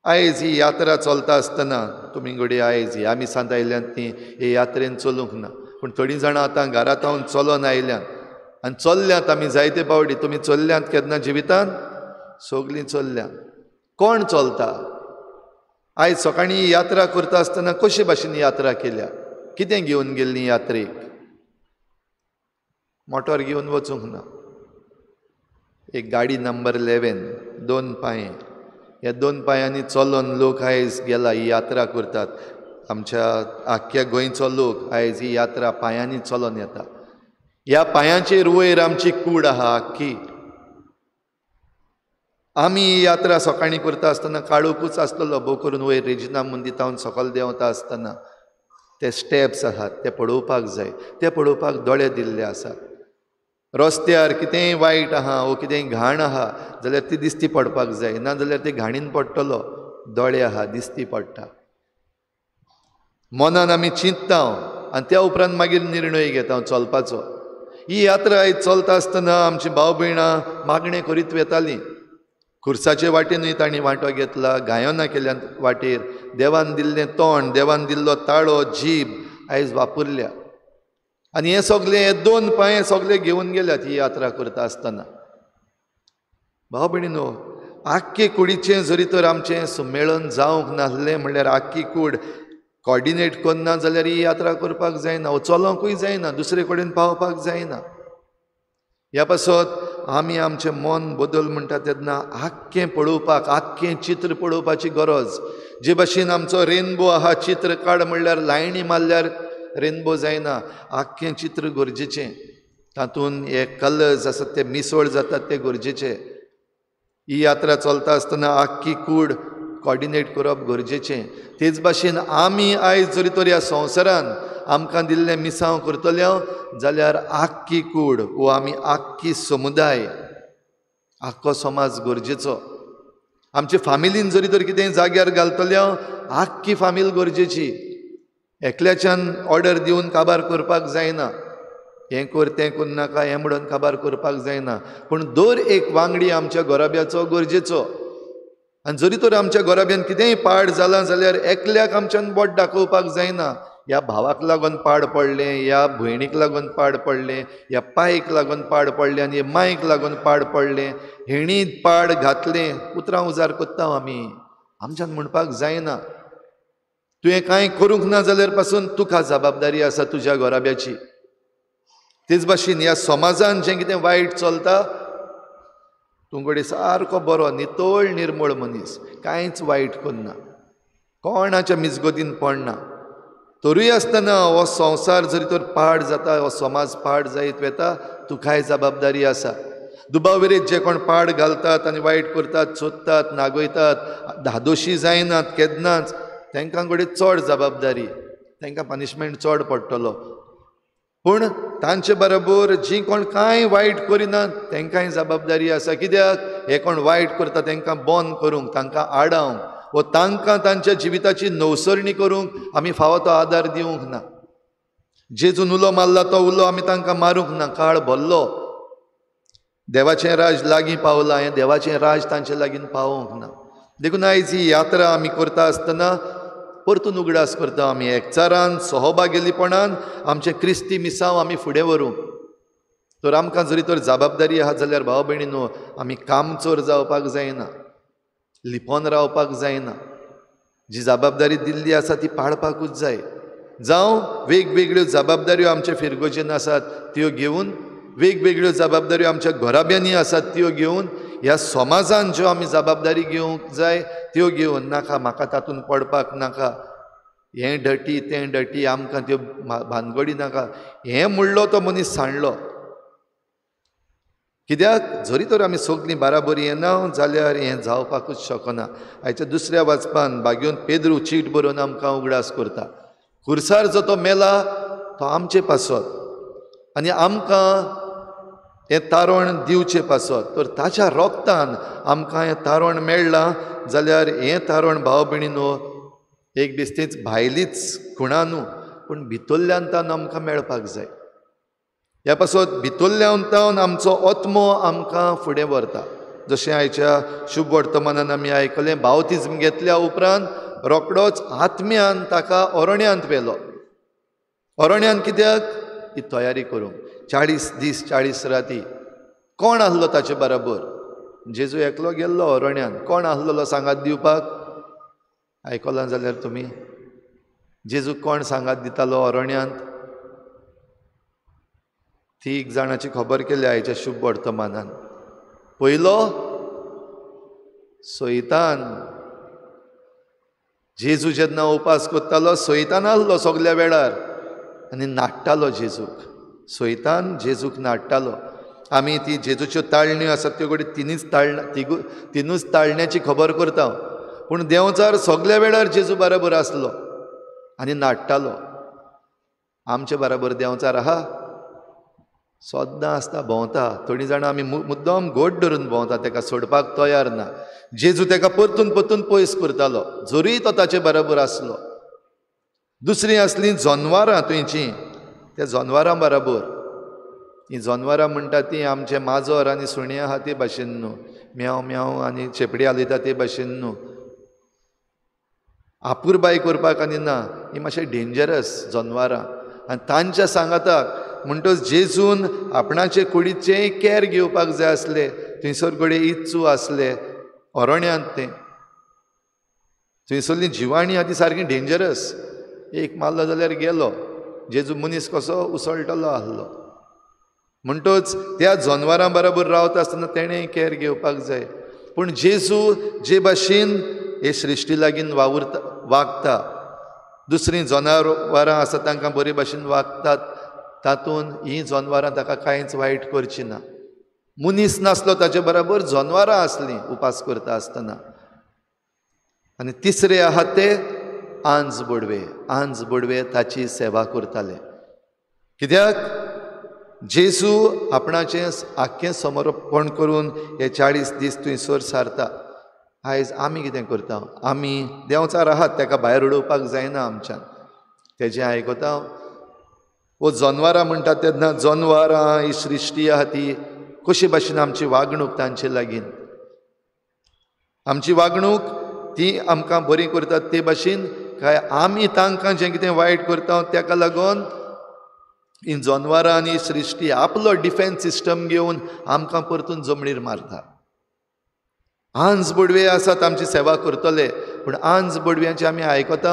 आयज ही यात्रा चलता आसतना तुमी घडये आयज ही आमी सांत आयल्यांत ती हे यात्रेन चलूंक ना, पूण थोडीं जाणां आतां घरांत चलोन आयल्यात आनी चल्ल्यांत आमी जायते पावटी. तुमी चल्ल्यांत केन्ना जिवितांत? सगलीं चल्ल्यांत. कोण चलता? आयज सकाळीं यात्रा करता आसतना कशे भाशेन यात्रा केल्या? कितें घेवन गेल्लीं यात्रेक? मोटोर घेवन वचूंक ना. एक गाडी नंबर 11 2 पांये, ह्या 2 पांयांनी चलोन लोक आयज गेला ही यात्रा करतात. आमच्या आख्ख्या गोंयचो लोक आयज ही यात्रा पांयांनी चलोन येता. ह्या पांयांचेर वयर आमची कूड आहा आख्खी. आमी ही यात्रा सकाळीं करता आसतना काळोखूच आसतलो भोव करून वयर रेजिना मंदिरांत सकयल देंवता आसतना ते स्टेप्स आहात ते पळोवपाक जाय. ते पळोवपाक दोळे दिल्ले आसात. रस्त्यार कितेंय वायट आहा वो कितेंय घाण आहा जाल्यार ती दिसती पडपाक जाय, ना जाल्यार ती घाणीन पडटलो. दोळे आहा दिसती पडटा. मनान आमी चिंतता आनी त्या उपरांत मागीर निर्णय घेता चलपाचो. ही यात्रा आयज चलता आसतना आमची भाव भयणां मागणें करीत वेतालीं. खुर्साचे वाटेनूय तांणी वांटो घेतला, गायोना केल्या वाटेर. देवान दिल्लें तोंड, देवान दिल्लो ताळो, जीब आयज वापरल्या. आनी हे सगळे 2 पांये सगळे घेवन गेल्यात ही यात्रा करता आसतना. भाव भयणीनो, आख्खे कुडीचें जरी तर आमचें सुमेळन जावंक नासलें म्हणल्यार आख्खी कूड कॉर्डिनेट करना जाल्यार ही यात्रा करपाक जायना, चलोंकूय जायना, दुसरे कडेन पावपाक जायना. ह्या पासत आमी आमचें मन बदल म्हणटा तेन्ना आख्खें पळोवपाक, आख्खें चित्र पळोवपाची गरज. जे भाशेन आमचो रेनबो आहा, चित्र काड म्हणल्यार लायनी मारल्यार रेनबो जायना. आख्खें चित्र गरजेचें. तातूंत हे कलर्स आसात ते मिसळ जातात ते गरजेचे. ही यात्रा चलता आसतना आख्खी कूड कॉर्डिनेट करप गरजेचें. तेच भाशेन आमी आयज जरी तर ह्या संवसारांत आमकां दिल्लें मिसांव करतले जाल्यार आख्खी कूड वो आमी आख्खी समुदाय, आख्खो समाज गरजेचो. आमचे फामिलीन जरी तर कितेंय जाग्यार घालतले आख्खी फामील गरजेची. एकल्याच्यान ऑर्डर दिवन काबार करपाक जायना. हें कर तें करून नाका हें म्हणून काबार करपाक जायना. पूण दर एक वांगडी आमच्या गोराब्याचो गरजेचो. आनी जरी तर आमच्या गोराब्यान कितेंय पाड जालां जाल्यार एकल्याक आमच्यान बोट दाखोवपाक जायना. ह्या भावाक लागून पाड पडलें, ह्या भयणीक लागून पाड पडलें, ह्या पायक लागून पाड पडलें आनी मायक लागून पाड पडलें, हेणी पाड घातलें, उतरां उजार कोत्ता आमी. आमच्यान म्हणपाक जायना. तुवें कांय करूंक ना जाल्यार पासून तुका जबाबदारी आसा तुज्या गोराब्याची. तेच भाशेन ह्या समाजान जें कितें वायट चलता, तुमकडे सारको बरो नितळ निर्मळ मनीस कांयच वायट करना, कोणाच्या मिजगतीन पडना. तरूय आसतना हो संवसार जरी तर पाड जाता, हो समाज पाड जायत वेता, तुकाय जबाबदारी आसा. दुबावरेक जे कोण पाड घालतात आनी वायट करतात, सोदतात, नागयतात, धादोशी जायनात केन्नाच, तांकां कडेन चड जबाबदारी, तांकां पनिशमेंट चड पडटलो. पूण तांचे बरोबर जीं कोण कांय वायट करिनात तांकांय जबाबदारी आसा. कित्याक हे कोण वायट करता तांकां बंद करूंक, तांकां आडावंक, वो तांकां तांच्या जिविताची नवसरणी करूंक आमी फावो तो आदार दिवंक ना. जेजून उलो मारला तो उलो आमी तांकां मारूंक ना. काळ भरलो, देवाचें राज लागीं पावलां, हें देवाचें राज तांचे लागीं पावोंक ना. देखून आयज ही यात्रा आमी करता आसतना परतून उगडास करता आमी एकचारान सहभागिलीपणान आमचें क्रिस्ती मिसांव आमी फुडें व्हरूंक. तर आमकां जरी तर जबाबदारी आहा जाल्यार भाव भयणीनो आमी कामचोर जावपाक जायना, लिपोन रावपाक जायना. जी जबाबदारी दिल्ली आसा ती पाळपाकूच जाय. जावं वेगवेगळ्यो जबाबदाऱ्यो आमच्या फिरगोजेन आसात त्यो घेवन, वेगवेगळ्यो जबाबदाऱ्यो आमच्या घोराब्यांनी आसात त्यो घेवन, ह्या समाजान ज्यो आमी जबाबदारी घेवंक जाय त्यो घेवन, नाका म्हाका तातूंत पडपाक नाका, हें डटी तें डटी, आमकां त्यो भानगडी नाका, हें म्हणलो तो मनीस सांडलो. कित्याक जरी तर आमी सगळीं बाराबरी येना जाल्यार हें जावपाकूच शकना. आयच्या दुसऱ्या वाचपान भाग्योन पेद्रू चीट बरोवन आमकां उगडास करता. खुर्सार जो तो मेला तो आमचे पासत आनी आमकां हें तारण दिवचें पासत. तर ताच्या रोगतान आमकां हें तारण मेळ्ळां जाल्यार हें तारण भाव भयणीनो एक बेश्टेच भायलीच खुणा न्हू, पूण भितरल्यान तान आमकां मेळपाक जाय. ह्या पासून भितरल्यान आमचो आत्मो आमकां फुडें व्हरता. जशें आयच्या शुभ वर्तमानान आमी आयकलें, बावतिजम घेतल्या उपरांत रोखडोच आत्म्यान ताका अरण्यांत व्हेलो. अरण्यांत कित्याक? ही तयारी करूंक. 40 दीस 40 राती. कोण आसलो ताचे बरोबर? जेजू एकलो गेल्लो अरण्यांत. कोण आसलो सांगात दिवपाक? आयकलां जाल्यार तुमी? जेजू कोण सांगात दितालो अरण्यांत? 3 जाणांची खबर केली आयच्या शुभ वर्तमानान. पयलो सैतान. जेजू जेन्ना उपास करतालो सैतान आसलो सगल्या वेळार आनी नाडटालो जेजूक. सैतान जेजूक नाडटालो. आमी ती जेजूच्यो ताळण्यो आसात त्यो घडये तिनूच ताळण्याची खबर करता. पूण देंवचार सगल्या वेळार जेजू बरोबर आसलो आनी नाडटालो. आमचे बरोबर देंवचार आहा? सद्दां आसता, भोंवता. थोडीं जाणां आमी मुद्दम गोड धरून भोंवता, ताका सोडपाक तयार ना. जेजू ताका परतून परतून पयस करतालो जरी तो ताचे बरोबर आसलो. दुसरीं आसलीं जनवारां थंयचीं. त्या जनवारां बरोबर. ही जनवारां म्हणटा ती आमचे माजर आनी सुणीं आहा ते भाशेन न्हू. म्याव म्याव आनी शेपडी हालयता ते भाशेन न्हू. आपुरबाय करपाक आनी ना. ही मातशें डेंजरस जनवारां. आनी तांच्या सांगाताक म्हणटच जेजून आपणाचे कुडीचें कॅर घेवपाक जाय आसलें. थंयसर घडये इच्चू आसले अरण्यांत. तें थंयसरलीं जिवाणीं आहा ती सारकी डेंजरस. एक मारलो जाल्यार गेलो. जेजू मनीस कसो उसळटलो आसलो. म्हणटच त्या जनवारां बरोबर रावता आसतना तेणें कॅर घेवपाक जाय. पूण जेजू जे भाशेन हे सृश्टी लागीं वागता, दुसरीं जनावरां आसा तांकां बरे भाशेन वागतात, तातूंत हीं जनवारां ताका कांयच वायट करचीं ना. मनीस नासलो ताचे बरोबर जनवारां आसलीं उपास करता आसतना. आनी तिसरे आहा ते आंज बोडवे. आंज बोडवे ताची सेवा करताले. कित्याक? जेजू आपणाचें आख्खें समर्पण करून हे 40 दीस थंयसर सारता. आयज आमी कितें करता? आमी देंवचार आहात, ताका भायर उडोवपाक जायना आमच्यान. तेजें आयकता. वो जनवारां म्हणटा तेन्ना जनवारां ही सृश्टी आहा ती कशे भाशेन आमची वागणूक तांचे लागीं. आमची वागणूक ती आमकां बरी करतात ते भाशेन काय आमी तांकां जें कितें वायट करता ताका लागून ही जनवारां आनी सृश्टी आपलो डिफेन्स सिस्टम घेवन आमकां परतून जमणीर मारता. आंज बोडवे आसात आमची सेवा करतले. पूण आंज बोडव्यांचे आमी आयकता.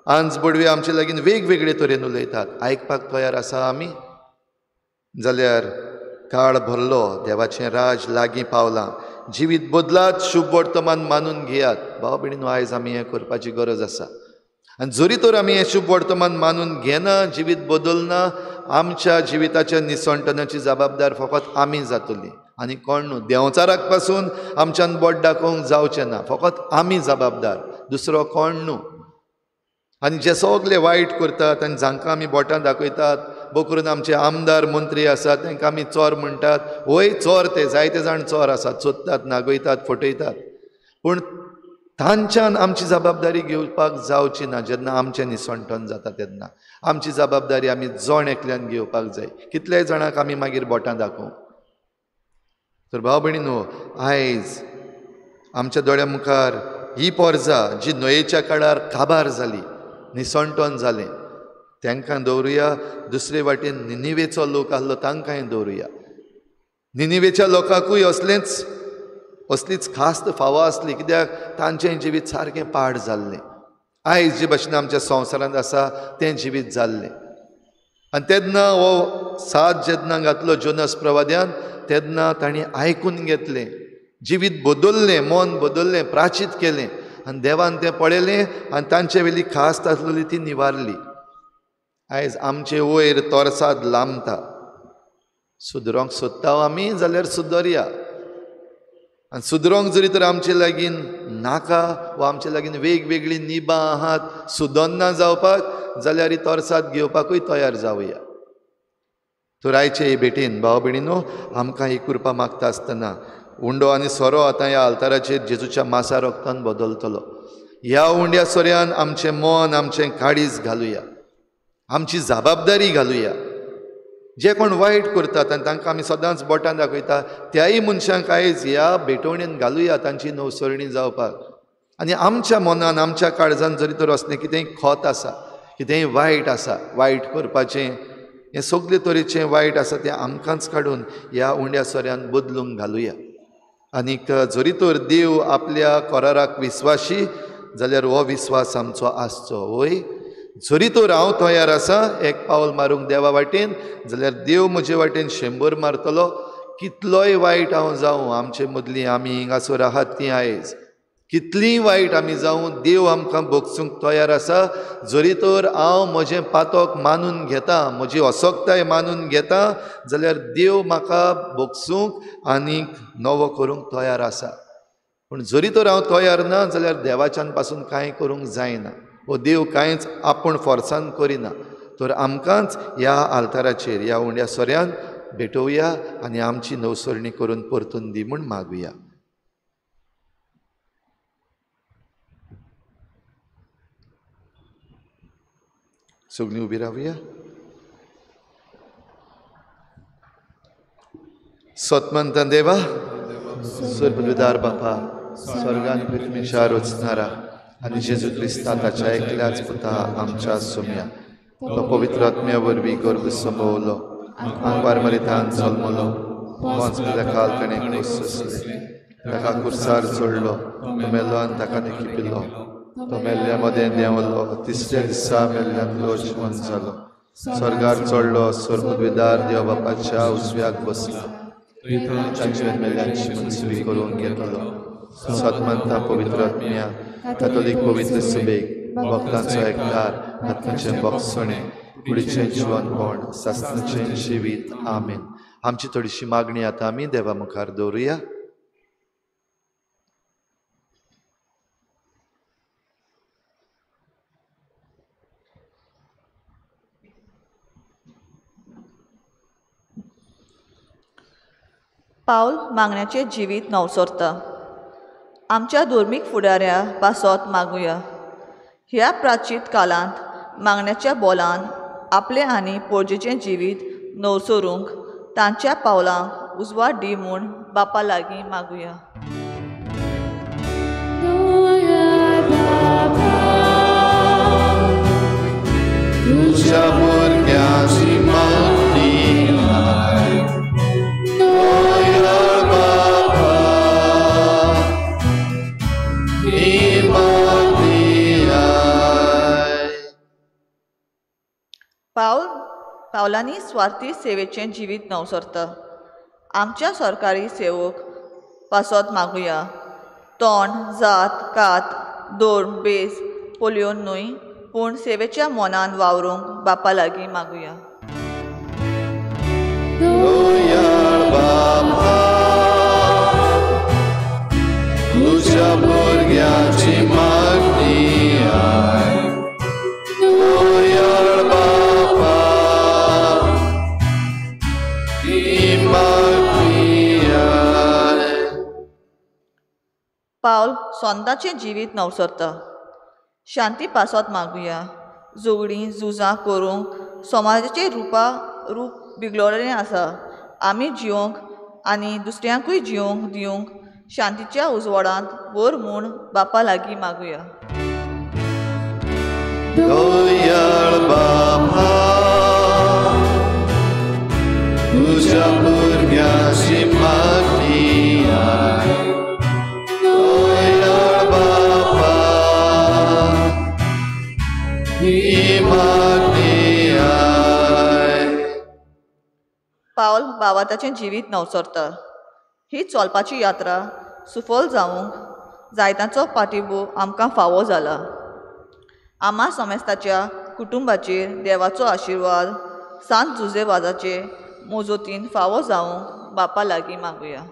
आंज बोडवे आमचे लागीं वेगवेगळे तरेन उलयतात. आयकपाक तयार आसा आमी? जाल्यार काळ भरलो, देवाचें राज लागीं पावलां. जिवीत बदलात, शुभ वर्तमान मानून घेयात. भाव भयणीनो, आयज आमी हें करपाची गरज आसा. आनी जरी तर आमी हें शुभ वर्तमान मानून घेना, जिवीत बदलना, आमच्या जिविताच्या निसंटनाची जबाबदार फकत आमी जातली आनी कोण न्हू. देंवचाराक पासून आमच्यान बोट दाखोवंक जावचें ना. फकत आमी जबाबदार, दुसरो कोण न्हू. आनी जे सगळे वायट करतात आनी जांकां आमी बोटां दाखयतात, बो करून आमचे आमदार मंत्री आसात तांकां आमी चोर म्हणटात. वय चोर, ते जायते जाण चोर आसात, सोदतात, नागयतात, फटयतात. पूण तांच्यान आमची जबाबदारी घेवपाक जावची ना. जेन्ना आमचें निसंटन जाता तेन्ना आमची जबाबदारी आमी जण एकल्यान घेवपाक जाय. कितलेय जाणांक आमी मागीर बोटां दाखोवंक. तर भाव भयणीनो, आयज आमच्या दोळ्या मुखार ही पोरजां जी न्हंयेच्या काळार काबार जाली, निसंटन जालें, तांकां दवरुया. दुसरे वाटेन निनिवेचो लोक आसलो तांकांय दवरुया. निनिवेच्या लोकांकूय असलीच खास्त फावो आसली. कित्याक तांचें जिवीत सारकें पाड जाल्लें. आयज जे भाशेन आमच्या संवसारांत आसा तें जिवीत जाल्लें. आनी तेन्ना हो साथ जेन्ना घातलो जोनस प्रवाद्यान, तेन्ना तांणी आयकून घेतलें, जिवीत बदल्लें, मन बदल्लें, प्राचीत केलें. आनी देवान तें पळयलें आनी तांचे वेली खास्त आसलेली ती निवारली. आयज आमचे वयर तोरसाद लांबता. सुदरोंक सोदता आमी जाल्यार सुदरया. आनी सुदरोंक जरी तर आमचे लागीं नाका वा आमचे लागीं वेगवेगळीं निबां आहात सुदन्ना जावपाक, जाल्यार ही तोरसाद घेवपाकूय तयार जावया. तर आयचे हे भेटेन भाव भयणीनो, आमकां ही कृपा मागता आसतना उंडो आनी सोरो आतां ह्या आल्ताराचेर जेजूच्या मासा रोगतान बदलतलो. ह्या उंड्या सोऱ्यान आमचें मन, आमचें काळीज घालुया, आमची जबाबदारी घालुया. जे कोण वायट करतात आनी तांकां आमी सदांच बोटां दाखयता त्याय मनशांक आयज ह्या भेटवणेन घालुया तांची नवसरणी जावपाक. आनी आमच्या मनान आमच्या काळजान जरी तर असलें कितेंय खोत आसा, कितेंय वायट आसा, वायट करपाचें हें सगळे तरेचें वायट आसा तें आमकांच काडून ह्या उंड्या सोऱ्यान बदलूंक घालुया. आनीक जरी तर देव आपल्या कोराराक विस्वाशी जाल्यार हो विस्वास आमचो आसचो. वय जरी तर हांव तयार आसा एक पावल मारूंक देवा वाटेन जाल्यार देव म्हजे वाटेन 100 मारतलो. कितलोय वायट हांव जावं आमचे मदलीं आमी हिंगासर आहात तीं आयज कितलींय वायट आमी जावं देव आमकां भोगसूंक तयार आसा. जरी तर हांव म्हजें पातक मानून घेता, म्हजी असोगताय मानून घेता जाल्यार देव म्हाका भोगसूंक आनीक नवो करूंक तयार आसा. पूण जरी तर हांव तयार ना जाल्यार देवाच्यान पासून कांय करूंक जायना. हो देव कांयच आपूण फोर्सान करिना. तर आमकांच ह्या आल्ताराचेर ह्या उंड्या सोऱ्यान भेटोवया आनी आमची नवसरणी करून परतून दी म्हूण मागुया. सगळीं उबी रावया. सतमंत देवा, सर्वविदार बापा, स्वर्गान पृथ्वीच्या रचणारा आनी जेजू क्रिस्ता ताच्या एकल्याच पुता आमच्या सोम्या तो पवित्र आत्म्या वरवीं गर्भ संभोवलो, आंकवार मरितान जल्मलो, पोंच काल ताणें क्रूस सोंसलें, ताका कुर्सार चडलो, तो मेलो आनी ताका देखिपिलो, तो मेल्ल्या मदें देंवलो, तिसऱ्या दिसा मेल्ल्यान रोजवंत जालो, स्वर्गार चडलो, स्वर्गविदार देव बापाच्या उजव्याक बसलो, तांचे मेल्ल्यांची मनसुबी करून घेतलो. सतमंता पवित्र आत्म्या, कॅथोलीक पवित्र सुबेक, भक्तांचो एकठार, आत्म्याचें भोगसणें, कुडीचें जिवनपण, सासणाचें जिवीत. आमेन. आमची थोडीशी मागणी आतां आमी देवा मुखार दवरुया. पावल मागण्याचें जिवीत नवसरता. आमच्या धर्मीक फुडाऱ्या पासत मागुया. ह्या प्राचीत काळांत मागण्याच्या बोलान आपले आनी पोरजेचें जिवीत नवसरूंक तांच्या पावलांक उजवाड दी म्हूण बापा लागीं मागुया. तुझ्या भुरग्याची मागणी पावलांनी स्वार्थी सेवेचें जिवीत नवसरता. आमच्या सरकारी सेवक पासत मागुया. तोंड, जात, कात, धोरण, बेस पोलियोन न्हय पूण सेवेच्या मोनान वावरूंक बापा लागीं मागुया. तुझ्या भुरग्याची मागणी पावल सोंताचें जिवीत नवसरता. शांती पासत मागुया. झगडीं झुजां करूंक समाजाचें रूप बिगडलें आसा. आमी जिवंक आनी दुसऱ्यांकूय जिवंक दिवंक शांतीच्या उजवाडांत व्हर म्हूण बापा लागीं मागुया. तुझ्या भुरग्याची मागणी पावल बाबाताचें जिवीत नवसरता. ही चलपाची यात्रा सुफल जावंक जायत्यांचो पाठिंबो आमकां फावो जाला. आम्हा समेस्ताच्या कुटुंबाचेर देवाचो आशिर्वाद सांत जुजेवाजाचे मोजोतीन फावो जावंक बापा लागीं मागुया.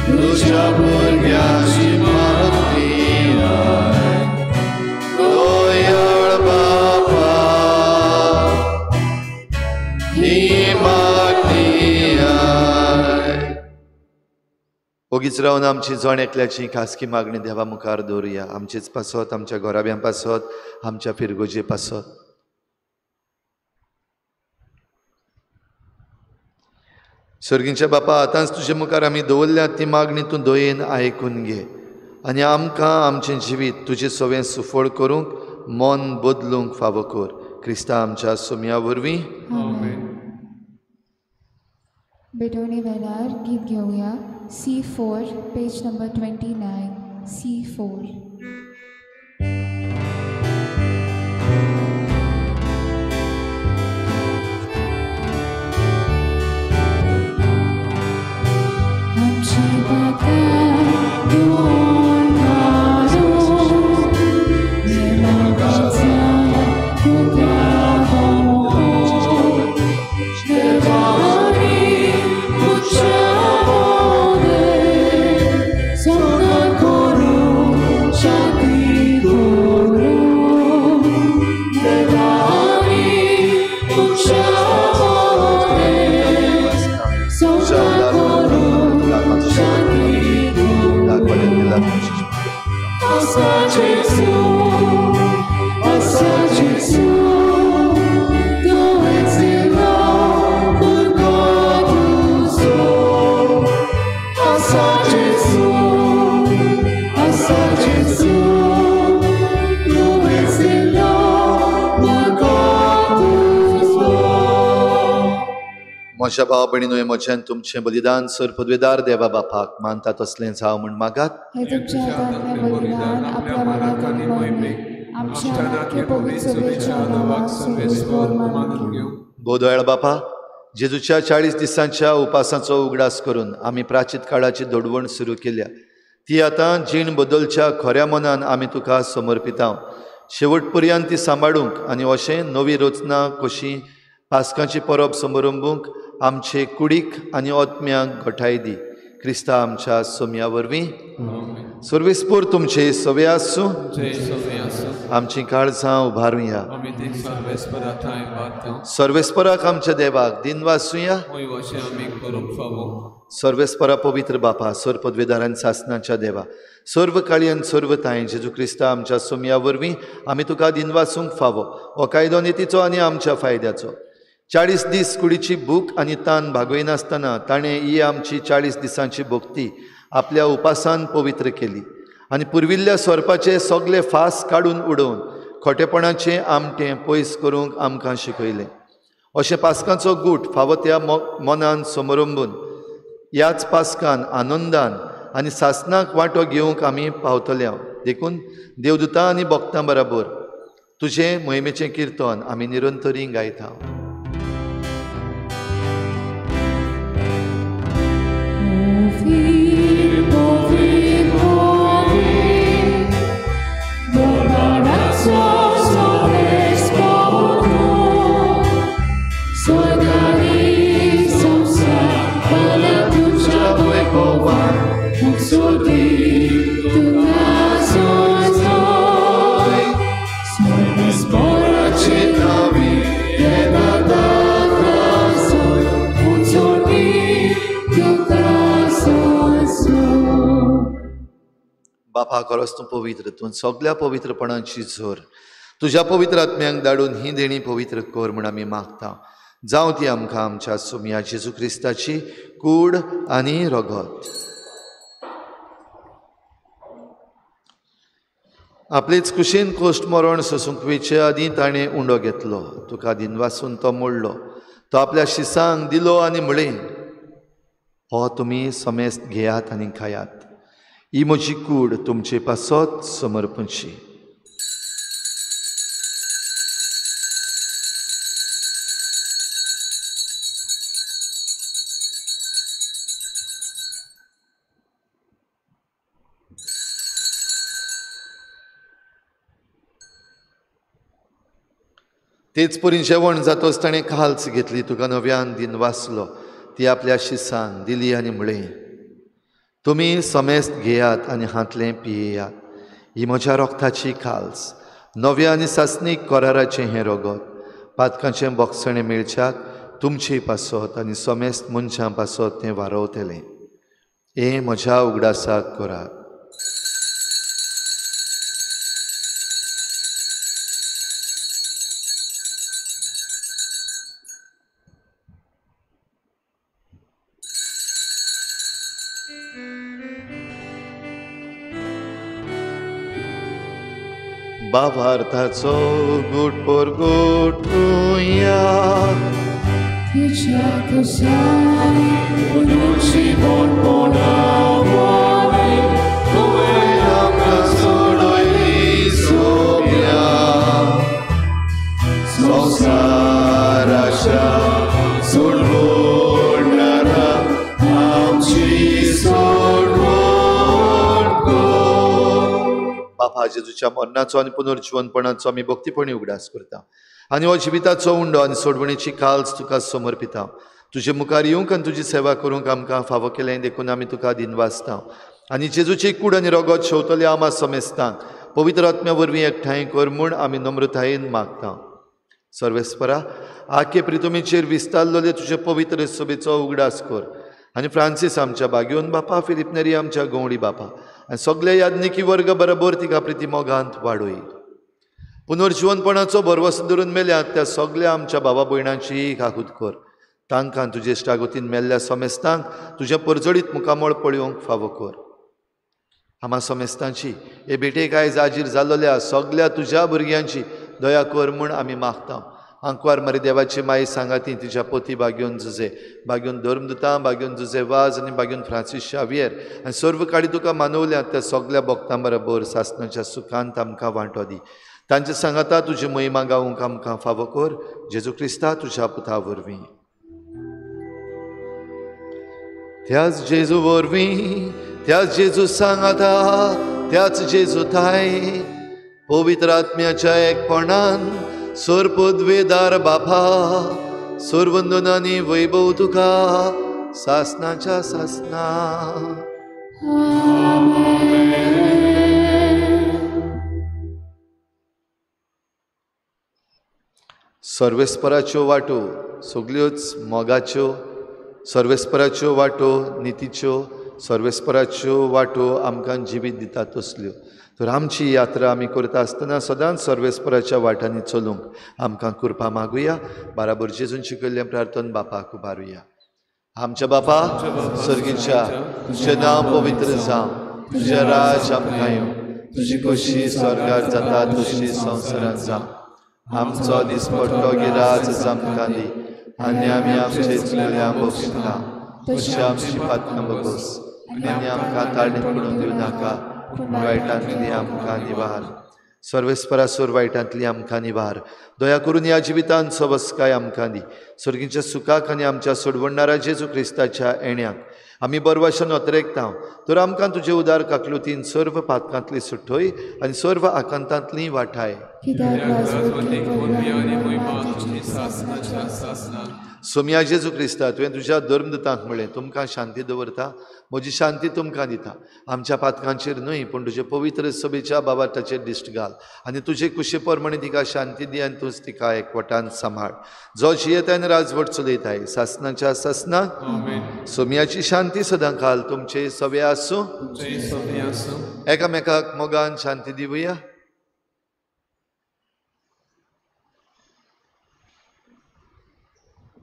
तुझ्या भुरग्याची मागणी दोयाळ बापा ही मागणी ओगीच रावन आमची जण एकल्याची खासगी मागणी देवा मुखार दवरुया. आमचेच पासत, आमच्या घोराब्यां पासत, आमच्या फिरगोजे पासत. सर्गींच्या बापा, आतांच तुजे मुखार आमी दवरल्या ती मागणी तूं दयेन आयकून घे आनी आमकां आमचें जिवीत तुजें सवें सुफळ करूंक मन बदलूंक फावो कर. क्रिस्ता आमच्या सोम्या वरवीं. बेटोने वेळार गीत घेवया. C4 page number 29. C4. म्हज्या भाव भयणीनो, म्हज्यान तुमचें बलिदान सर पदवेदार देवा बापाक मानता तसलें जावं म्हण मागात. हे तुमच्या हातांतलें बलिदान आपल्या मनाक आनी मोहिमेक आमच्या नाटके पवित्र सभेच्या नांवाक सर्वेस्पर मानून घेवं. बोदयाळ बापा, जेजूच्या 40 दिसांच्या उपासाचो उगडास करून आमी प्राचीत काळाची दडवण सुरू केल्या. ती आतां जीण बदलच्या खऱ्या मनान आमी तुका समर्पिता. शेवट पर्यंत ती सांबाळूंक आनी अशें नवी रचना कशी पास्कांची परब समारंभूंक आमचे कुडीक आनी ओतम्यांक घटाय दी. क्रिस्ता आमच्या सोम्या वरवीं. सर्वेस्पर तुमचे सवे आसूं. आमची काळजां उबारुया. सर्वेस्पराक आमच्या देवाक दिन वाचुया. सर्वेस्परा पवित्र बापा, सर पदवेदारान सासनाच्या देवा, सर्व काळी आनी सर्व ताय जेजू क्रिस्ता आमच्या सोम्या वरवीं आमी तुका दिन वाचूंक फावो. हो कायदो नेतीचो आनी आमच्या फायद्याचो. 40 दीस कुडीची भूक आनी तान भागयनासतना ताणें ही आमची 40 दिसांची भक्ती आपल्या उपासान पवित्र केली आनी पुर्विल्ल्या स्वरपाचे सगळे फास काडून उडोवन खोटेपणाचें आमटें पयस करूंक आमकां शिकयलें. अशें पास्कांचो गूट फावो त्या मनान समरंभून ह्याच पास्कान आनंदान आनी सासनाक वांटो घेवंक आमी पावतल्या. देखून देवदूतां आनी भक्तां बराबर तुजें मोहिमेचें किर्तन आमी निरंतरी गायता. बापा, खरोच तूं पवित्र, तूं सगळ्या पवित्रपणाची झर तुज्या पवित्र आत्म्यांक धाडून ही देणी पवित्र कर म्हण आमी मागता. जावं ती आमकां आमच्या सोम्या जेजू क्रिस्ताची कूड आनी रगत. आपलेच कुशीन कोश्ट मरण सोसूंक वेचे आदीं ताणें उंडो घेतलो. तुका दिन वाचून तो मोडलो. तो आपल्या शिसांक दिलो आनी म्हळें, हो तुमी समेस्त घेयात आनी खायात. ही म्हजी कूड तुमचे पासत समर्पणची. तेच परी जेवण जातोच ताणें काल्च घेतली. तुका नव्यान दिन वाचलो. ती आपल्या शिसांक दिली आनी म्हळें, तुमी समेस्त घेयात आनी हातलें पियेयात. ही म्हज्या रोगताची काल्स, नव्या आनी सासनीक कराराचें हें रगत. पातकांचें बोगसणें मेळच्याक तुमची पासत आनी समेस्त मनशां पासत तें वारवतलें. हे म्हज्या उगडासाक करात. भावार्थाचो गूट पोर गूट पिवया. Ticia cosai, unuci bonbonavoi, आमकां सोडोय सोम्या संवसाराच्या सोडवणारा आमची सोडवण कर. बापा जेजूच्या मरणाचो आनी पुनर्जीवनपणाचो आमी भक्तीपणी उगडास करता आनी हो जिविताचो उंडो आनी सोडवणेची काल्स तुका समर्पिता. तुजे मुखार येवंक आनी तुजी सेवा करूंक आमकां फावो केलें देखून आमी तुका दिनवासता आनी जेजूची कूड आनी रगत शेवतले आमा समेस्तांक पवित्र आत्म्या वरवीं एकठांय कर म्हूण आमी नम्रतायेन मागता. सर्वेस्परा आखे प्रितुमेचेर विस्तारलोले तुजे पवित्र सभेचो उगडास कर आनी फ्रांसीस आमच्या बागेवन बापा, फिलिप नेरी आमच्या गवळी बापा आनी सगळे याज्ञिकी वर्ग बरोबर तिका प्रिती मोगांत वाडोय. पुनर्जीवनपणाचो भरवस धरून मेल्यात त्या सगळ्या आमच्या भावा भयणांची काकूत कर. तांकां तुजे इश्टागतीन मेल्ल्या समेस्तांक तुज्या परजडीत मुखामळ पळोवंक फावो कर. आमा समेस्तांची हे भेटेक आयज हाजीर जाल्लोल्या सगळ्या तुज्या भुरग्यांची दया कर म्हूण आमी मागता. आंकवार मारी देवाची माई सांगाती तिच्या पोती बागेवन जुजे, बागेवन धर्मदुतां, बागेवन जुजे वाज आनी बागेवन फ्रांसीस शावियर आनी सर्व काडी तुका मानवल्यात त्या सगळ्या भक्तां बरोबर सासणाच्या सुखांत आमकां वांटो दी. तांचे सांगाता तुजी महिमा गावूंक आमकां फावो कर. जेजू क्रिस्ता तुज्या पुता वरवीं. त्याच जेजू वरवीं, त्याच जेजू सांगाता, त्याच जेजू थाय पवित्र आत्म्याच्या एकपणान सर्वपदवेदार बापा सर्वंदनांनी वैभव तुका सासणाच्या सासना. सर्वेस्पराच्यो वाटो सगल्योच मोगाच्यो, सर्वेस्पराच्यो वाटो नितीच्यो, सर्वेस्पराच्यो वाटो आमकां जिवीत दिता तसल्यो. तर आमची यात्रा आमी करता आसतना सदांच सर्वेस्पराच्या वाटांनी चलूंक आमकां कृपा मागुया. बाराबर जेजून शिकयल्लें प्रार्थन बापाक उबारुया. आमच्या बापा सर्गीच्या तुजें नांव पवित्र जावं, तुजें राज आमकां येवं, तुजी कशी स्वर्गार जाता तशी संवसारांत जावं. आमचो दिसपट्टो गिराज आमकां दी आनी आमी आमचे चुकल्यांक बक्षिता तशी आमची पातकां बगोस आनी आमकां तारणें पडूंक दिवं नाका पूण वायटांतली आमकां निवार. सर्वेस्परासोर वायटांतली आमकां निवार. दया करून ह्या जिवितांत सबस्काय आमकां दी. सर्गीच्या सुखाक आनी आमच्या सोडवणारा जेजू क्रिस्ताच्या येण्याक आमी बरवाशान अत्रेकता. तर आमकां तुजे उदार काकलुतीन सर्व पातकांतली सुटोय आनी सर्व आकांतांतली वाटाय. सोम्या जेजू क्रिस्ता तुवें तुज्या धर्मदुतांक म्हळें तुमकां शांती दवरता, म्हजी शांती तुमकां दिता. आमच्या पातकांचेर न्हय पूण तुजे पवित्र सभेच्या बाबाटाचेर दिश्ट घाल आनी तुजे कुशे प्रमाणे तिका शांती दी आनी तूंच तिका एकवटान सांबाळ. जो जियेताय आनी राजवट चलयताय सासणाच्या सासनाक सोम्याची शांती सदां काल तुमचे सवे आसूं. एकामेकाक मोगान शांती दिवया.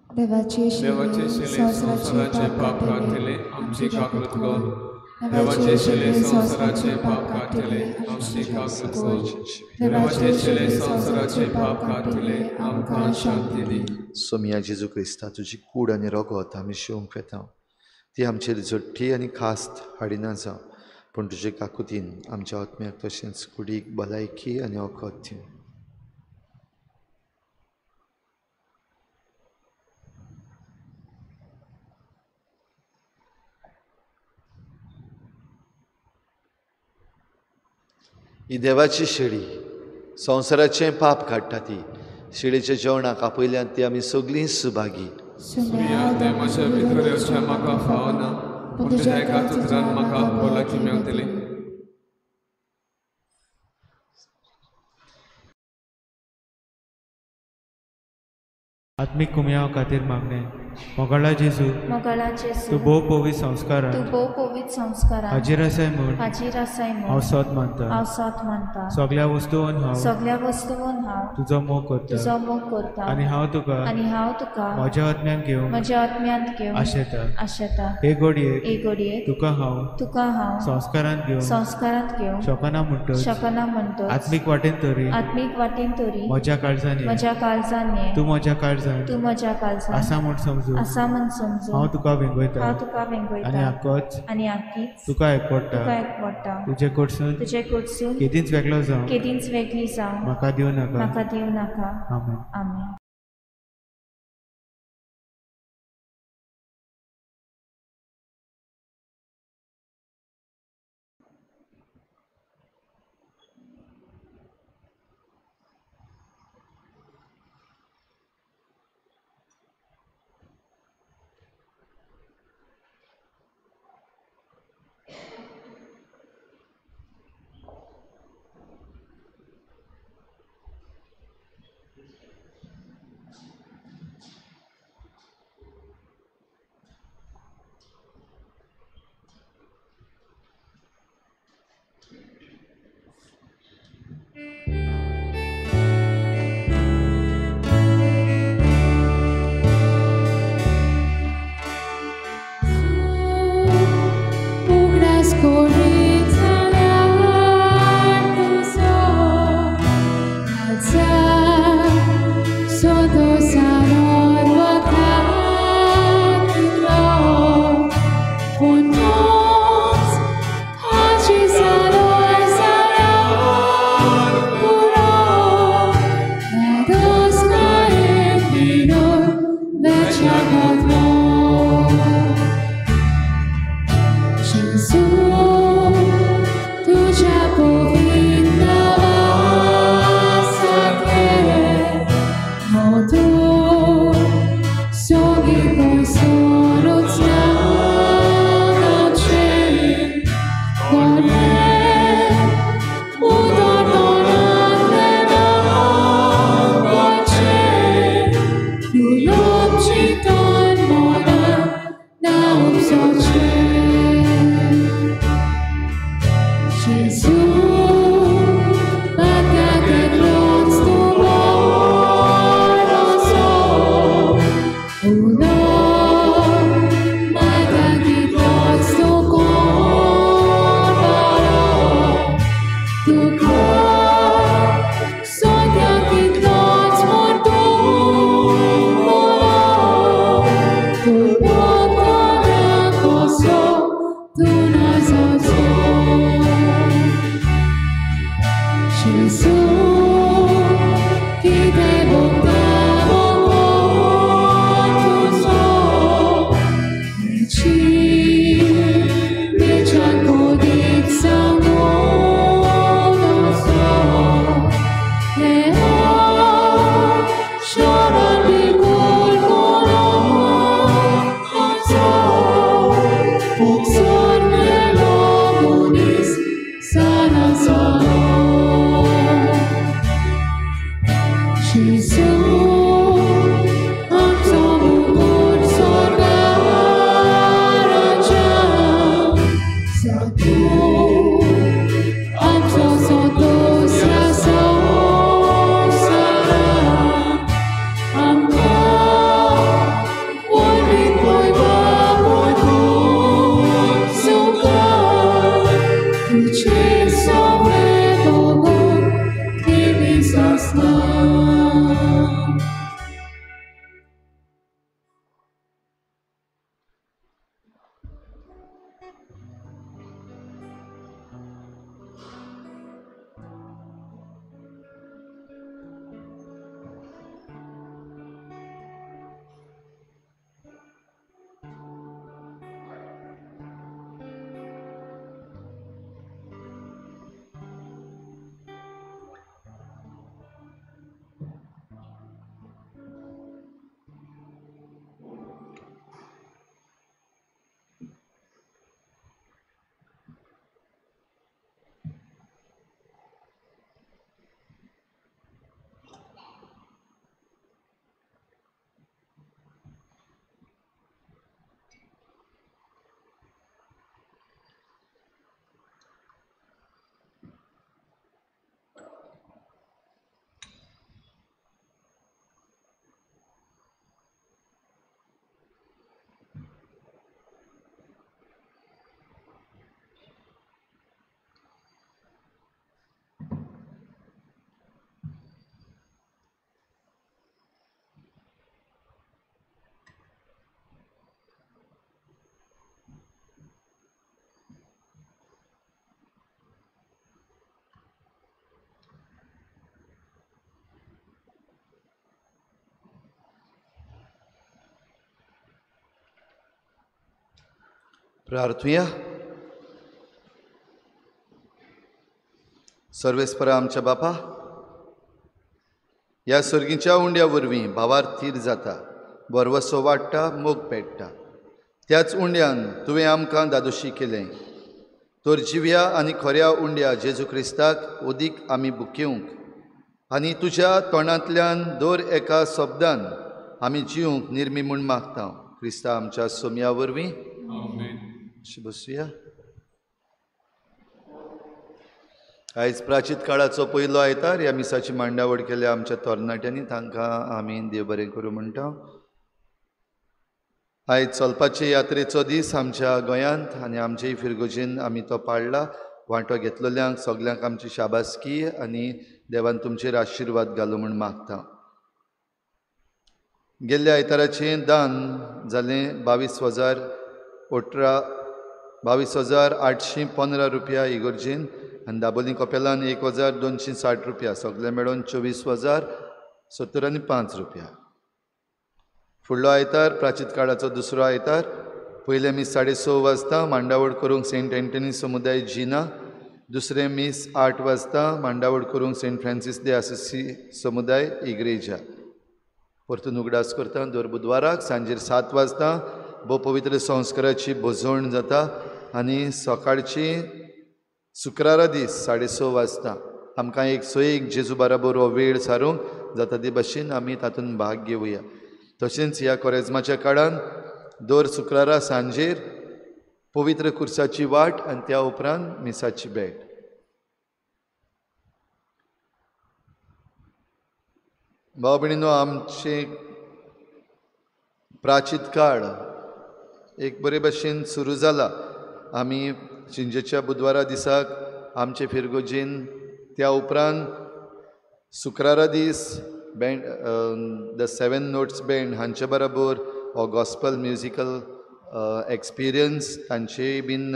देवाचे संवसाराचे पाप काढले आमची काकूत कर. देवाचे शेले संवसाराचे पाप काढले आमची काकूत कर. देवाचे शेले संवसाराचे पाप काढले आमकां शांती दी. सोम्या जेजू क्रिस्ता तुजी कूड आनी रगत आमी शिवंक येता. ती आमचेर जट्टी आनी खास्त हाडिना जावं पूण तुजे काकुतीन आमच्या आत्म्याक तशेंच कुडीक भलायकी आनी वखद दिवं. ही देवाची शेळी संवसाराचें पाप काडटा. ती शेळीच्या जेवणाक आपयल्यांत ती आमी सगळीं सुभागी. ते म्हज्या भितर येवचें म्हाका फावना पूण तुज्या एका उतरान म्हाका भलायकी मेळटली. आत्मीक कुम्या खातीर मागणें मोगाळा जेजू मोगाळा जेजू तूं भोव पवित्र संस्कारान तूं भोव पवित्र संस्कारान हाजीर आसाय म्हूण हाजीर आसाय हांव म्हूण सत मानता हांव सत मानता सगळ्या वस्तूंन हांव सगळ्या वस्तूंन हांव तुजो मोग करता तुजो मोग करता आनी हांव तुका आनी हांव तुका म्हज्या आत्म्यान घेवन म्हज्या आत्म्यांत घेवन आशेता आशेता हे घडयेक एक घडयेक तुका हांव तुका हांव संस्कारान घेवन संस्कारांत घेवन शकना म्हणटच शकना म्हणटच आत्मीक वाटेन तरी आत्मीक वाटेन तरी म्हज्या काळजांनी म्हज्या काळजान ये तूं म्हज्या काळजान तूं म्हज्या काळजान आसा म्हूण समजून आसा म्हूण समजून हांव तुका वेंगयता हांव तुका आनी वेंगयता आक्कोच आनी आख्खीच तुका एकपडटा तुका एकवडटा तुजे कडसून तुजे कडसून केदींच वेगळो जावं केदींच वेगळी जावं म्हाका दिवं नाका म्हाका दिवं नाका आमेन आमेन. Tu प्रार्थुया. सर्वेस्परा आमच्या बापा, ह्या सर्गीच्या उंड्या वरवीं भावार थीर जाता, बरवसो वाडटा, मोग पेट्टा. त्याच उंड्यान तुवें आमकां दादोशी केलें. तर जिव्या आनी खऱ्या उंड्या जेजू क्रिस्ताक उदीक आमी बुकेवंक आनी तुज्या तोंडांतल्यान दर एका शब्दान आमी जिवंक निर्मी म्हूण मागता. क्रिस्ता आमच्या सोम्या वरवीं बसूया. आयज प्राचीत काळाचो पयलो आयतार ह्या मिसाची मांडावळ केल्या आमच्या तरणाट्यांनी, तांकां आमी देव बरें करूं म्हणटा. आयज चलपाचे यात्रेचो दीस आमच्या गोंयांत आनी आमचेय फिरगोजेन आमी तो पाळला. वांटो घेतलेल्यांक सगल्यांक आमची शाबासकी आनी देवान तुमचेर आशिर्वाद घालूं म्हूण मागता. गेल्ल्या आयताराचें दान जालें 22,815 रुपया इगोर्जेन आनी दाबोलीं कपेलान 1,260 रुपया, सगळे मेळून 24,070 रुपया. फुडलो आयतार प्राचीत काळाचो दुसरो आयतार, पयले मीस 6:30 वाजता मांडावळ करूंक सेंट एंटनी समुदाय जिना, दुसरे मीस 8 वाजता मांडावळ करूंक सेंट फ्रांसीस दे असिसी समुदाय इग्रेजा. परतून उगडास करता. दर बुधवाराक सांजेर 7 वाजता भोव पवित्र संस्काराची भोजवण जाता आनी सकाळची शुक्रारा दीस 6:30 वाजता आमकां एक जेजू बाराबर हो वेळ सारूंक जाता ते भाशेन आमी तातूंत भाग घेवया. तशेंच ह्या कोरेजमाच्या काळान दर शुक्रारा सांजेर पवित्र कुर्साची वाट आनी त्या उपरांत मिसाची भेट. भाव भयणीनो, आमचे प्राचीत काळ एक बरे भाशेन सुरू जाला. आमी शिंजेच्या बुधवारा दिसाक आमचे फिरगोजेन, त्या उपरांत शुक्रारा दीस बँड द 7 नोट्स बँड हांचे बरोबर हो गॉस्पल म्युजिकल एक्सपिरियन्स तांचेय बीन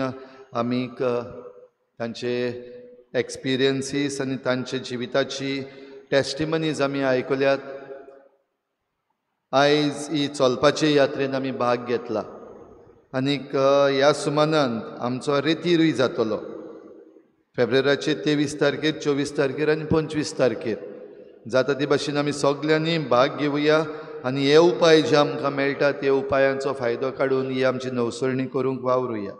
आमी तांचे एक्सपिरियन्सीस आनी तांचे जिविताची टेस्टिमनीज आमी आयकल्यात. आयज ही चलपाचे यात्रेन आमी भाग घेतला आनीक ह्या सुमानांत आमचो रेतीरूय जातलो. फेब्रुवारीचे 23 तारखेर, 24 तारखेर आनी 25 तारखेर जाता ते भाशेन आमी सगल्यांनी भाग घेवया आनी हे उपाय जे आमकां मेळटा ते उपायांचो फायदो काडून ही आमची नवसरणी करूंक वावरुया.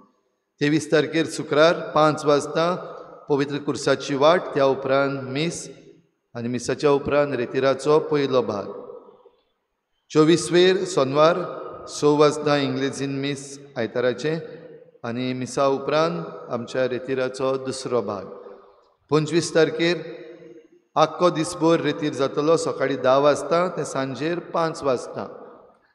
23 तारखेर शुक्रार 5 वाजता पवित्र कुर्साची वाट, त्या उपरांत मीस आनी मिसाच्या उपरांत रेतिराचो पयलो भाग. 24 सोनवार 6 वाजता इंग्लिजीन मीस आयताराचे आनी मिसा उपरांत आमच्या रेतिराचो दुसरो भाग. 25 तारखेर आख्खो दिसभर रेतीर जातलो, सकाळीं 10 वाजता ते सांजेर 5 वाजता.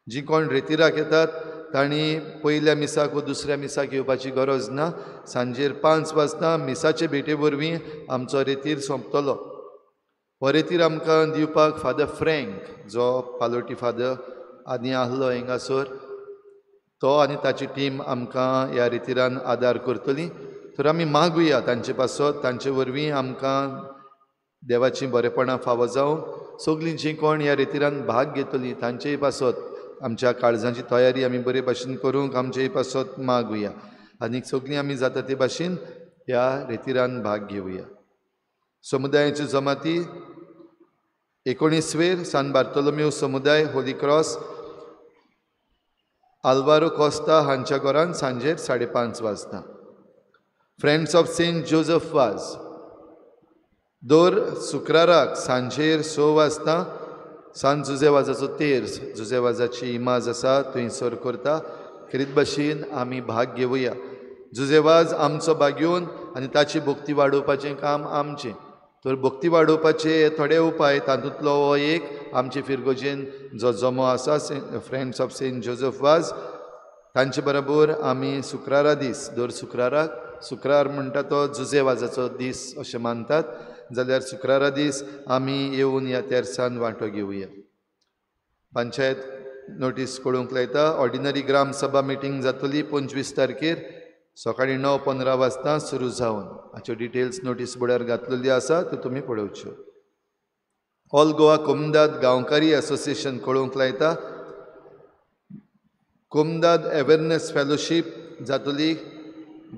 जी कोण रेतिराक येतात तांणी पयल्या मिसाक वा दुसऱ्या मिसाक येवपाची गरज ना. सांजेर 5 वाजता मिसाचे भेटे वरवीं आमचो रेतीर सोंपतलो. हो रेतीर आमकां दिवपाक फादर फ्रँक, जो पालोटी फादर आनी आहलो हिंगासर, तो आनी ताची टीम आमकां ह्या रेतिरान आदार करतली. तर आमी मागुया तांचे पासत, तांचे वरवीं आमकां देवाची बरेपणां फावो जावं. सगलीं जीं कोण ह्या रेतिरान भाग घेतली तांचेय पासत आमच्या काळजांची तयारी आमी बरे भाशेन करूंक आमचेय पासत मागुया आनी सगलीं आमी जाता ते भाशेन ह्या रेतिरान भाग घेवया. समुदायाच्यो जमाती 19 सान बार्तोलोमेव समुदाय होली क्रॉस आल्वारो कोस्ता हांच्या घरान सांजेर 5:30 वाजता. Friends of saint Joseph Vaz दर शुक्राराक सांजेर 6 वाजता सांत जुजेवाजाचो तेर, जुजेवाजाची इमाज आसा थंयसर करता. खरीत भाशेन आमी भाग घेवया. जुजेवाज आमचो भाग घेवन आनी ताची भक्ती वाडोवपाचें काम आमचें. तर भक्ती वाडोवपाचे थोडे उपाय, तातूंतलो हो एक आमचे फिरगोजेन जो जमो आसा friends of saint Joseph Vaz, तांचे बरोबर आमी शुक्रारा दीस, दर शुक्राराक, शुक्रार म्हणटा तो जुजेवाजाचो दीस अशें मानतात, जाल्यार शुक्रारा दीस आमी येवन ह्या तेर्सान वांटो घेवया. पंचायत नोटीस कळूंक लायता. ऑर्डिनरी ग्राम सभा मिटींग जातली 25 तारखेर सकाळीं 9:15 वाजता सुरू जावन. हाच्यो डिटेल्स नोटीस बोर्डार घातलेल्यो आसा, त्यो तुमी पळोवच्यो. ऑल गोवा कुमदाद गांवकारी असोसिएशन कळूंक लायता. कुमदाद अवेरनेस फेलोशीप जातली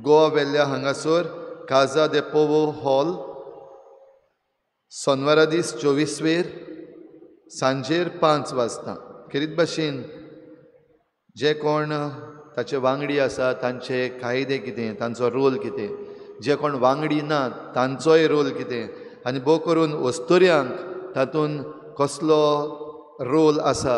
गोवा वेल्ल्या हांगासर काजा दे पोवो हॉल सोनवारा दीस 24 सांजेर 5 वाजता. खेरीत भाशेन जे कोण ताचे वांगडी आसा तांचे कायदे कितें, तांचो रोल कितें, जे कोण वांगडी नात तांचोय रोल कितें, आनी भोव करून वस्तुऱ्यांक तातूंत कसलो रोल आसा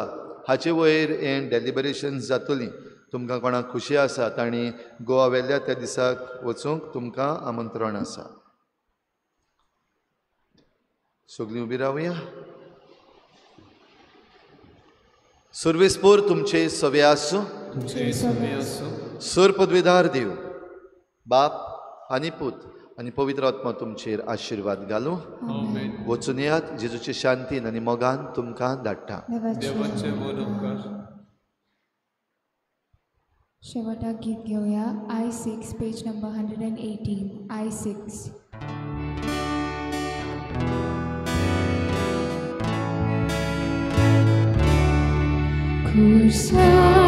हाचे वयर हें डेलिबरेशन्स जातलीं. तुमकां कोणाक खुशी आसा तांणी गोवा वेल्ल्या त्या दिसाक वचूंक तुमकां आमंत्रण आसा. सगळीं उबी रावया. सर्वेस्पोर तुमचे सवे आसूं. सर पदवीदार देव बाप आनी पूत आनी पवित्र आत्मा तुमचेर आशिर्वाद घालूं. वचून येयात. जेजूचे शांतीन आनी मोगान तुमकां धाडटा. शेवटाक गीत घेवया. I6 page number 118. I6. खुशा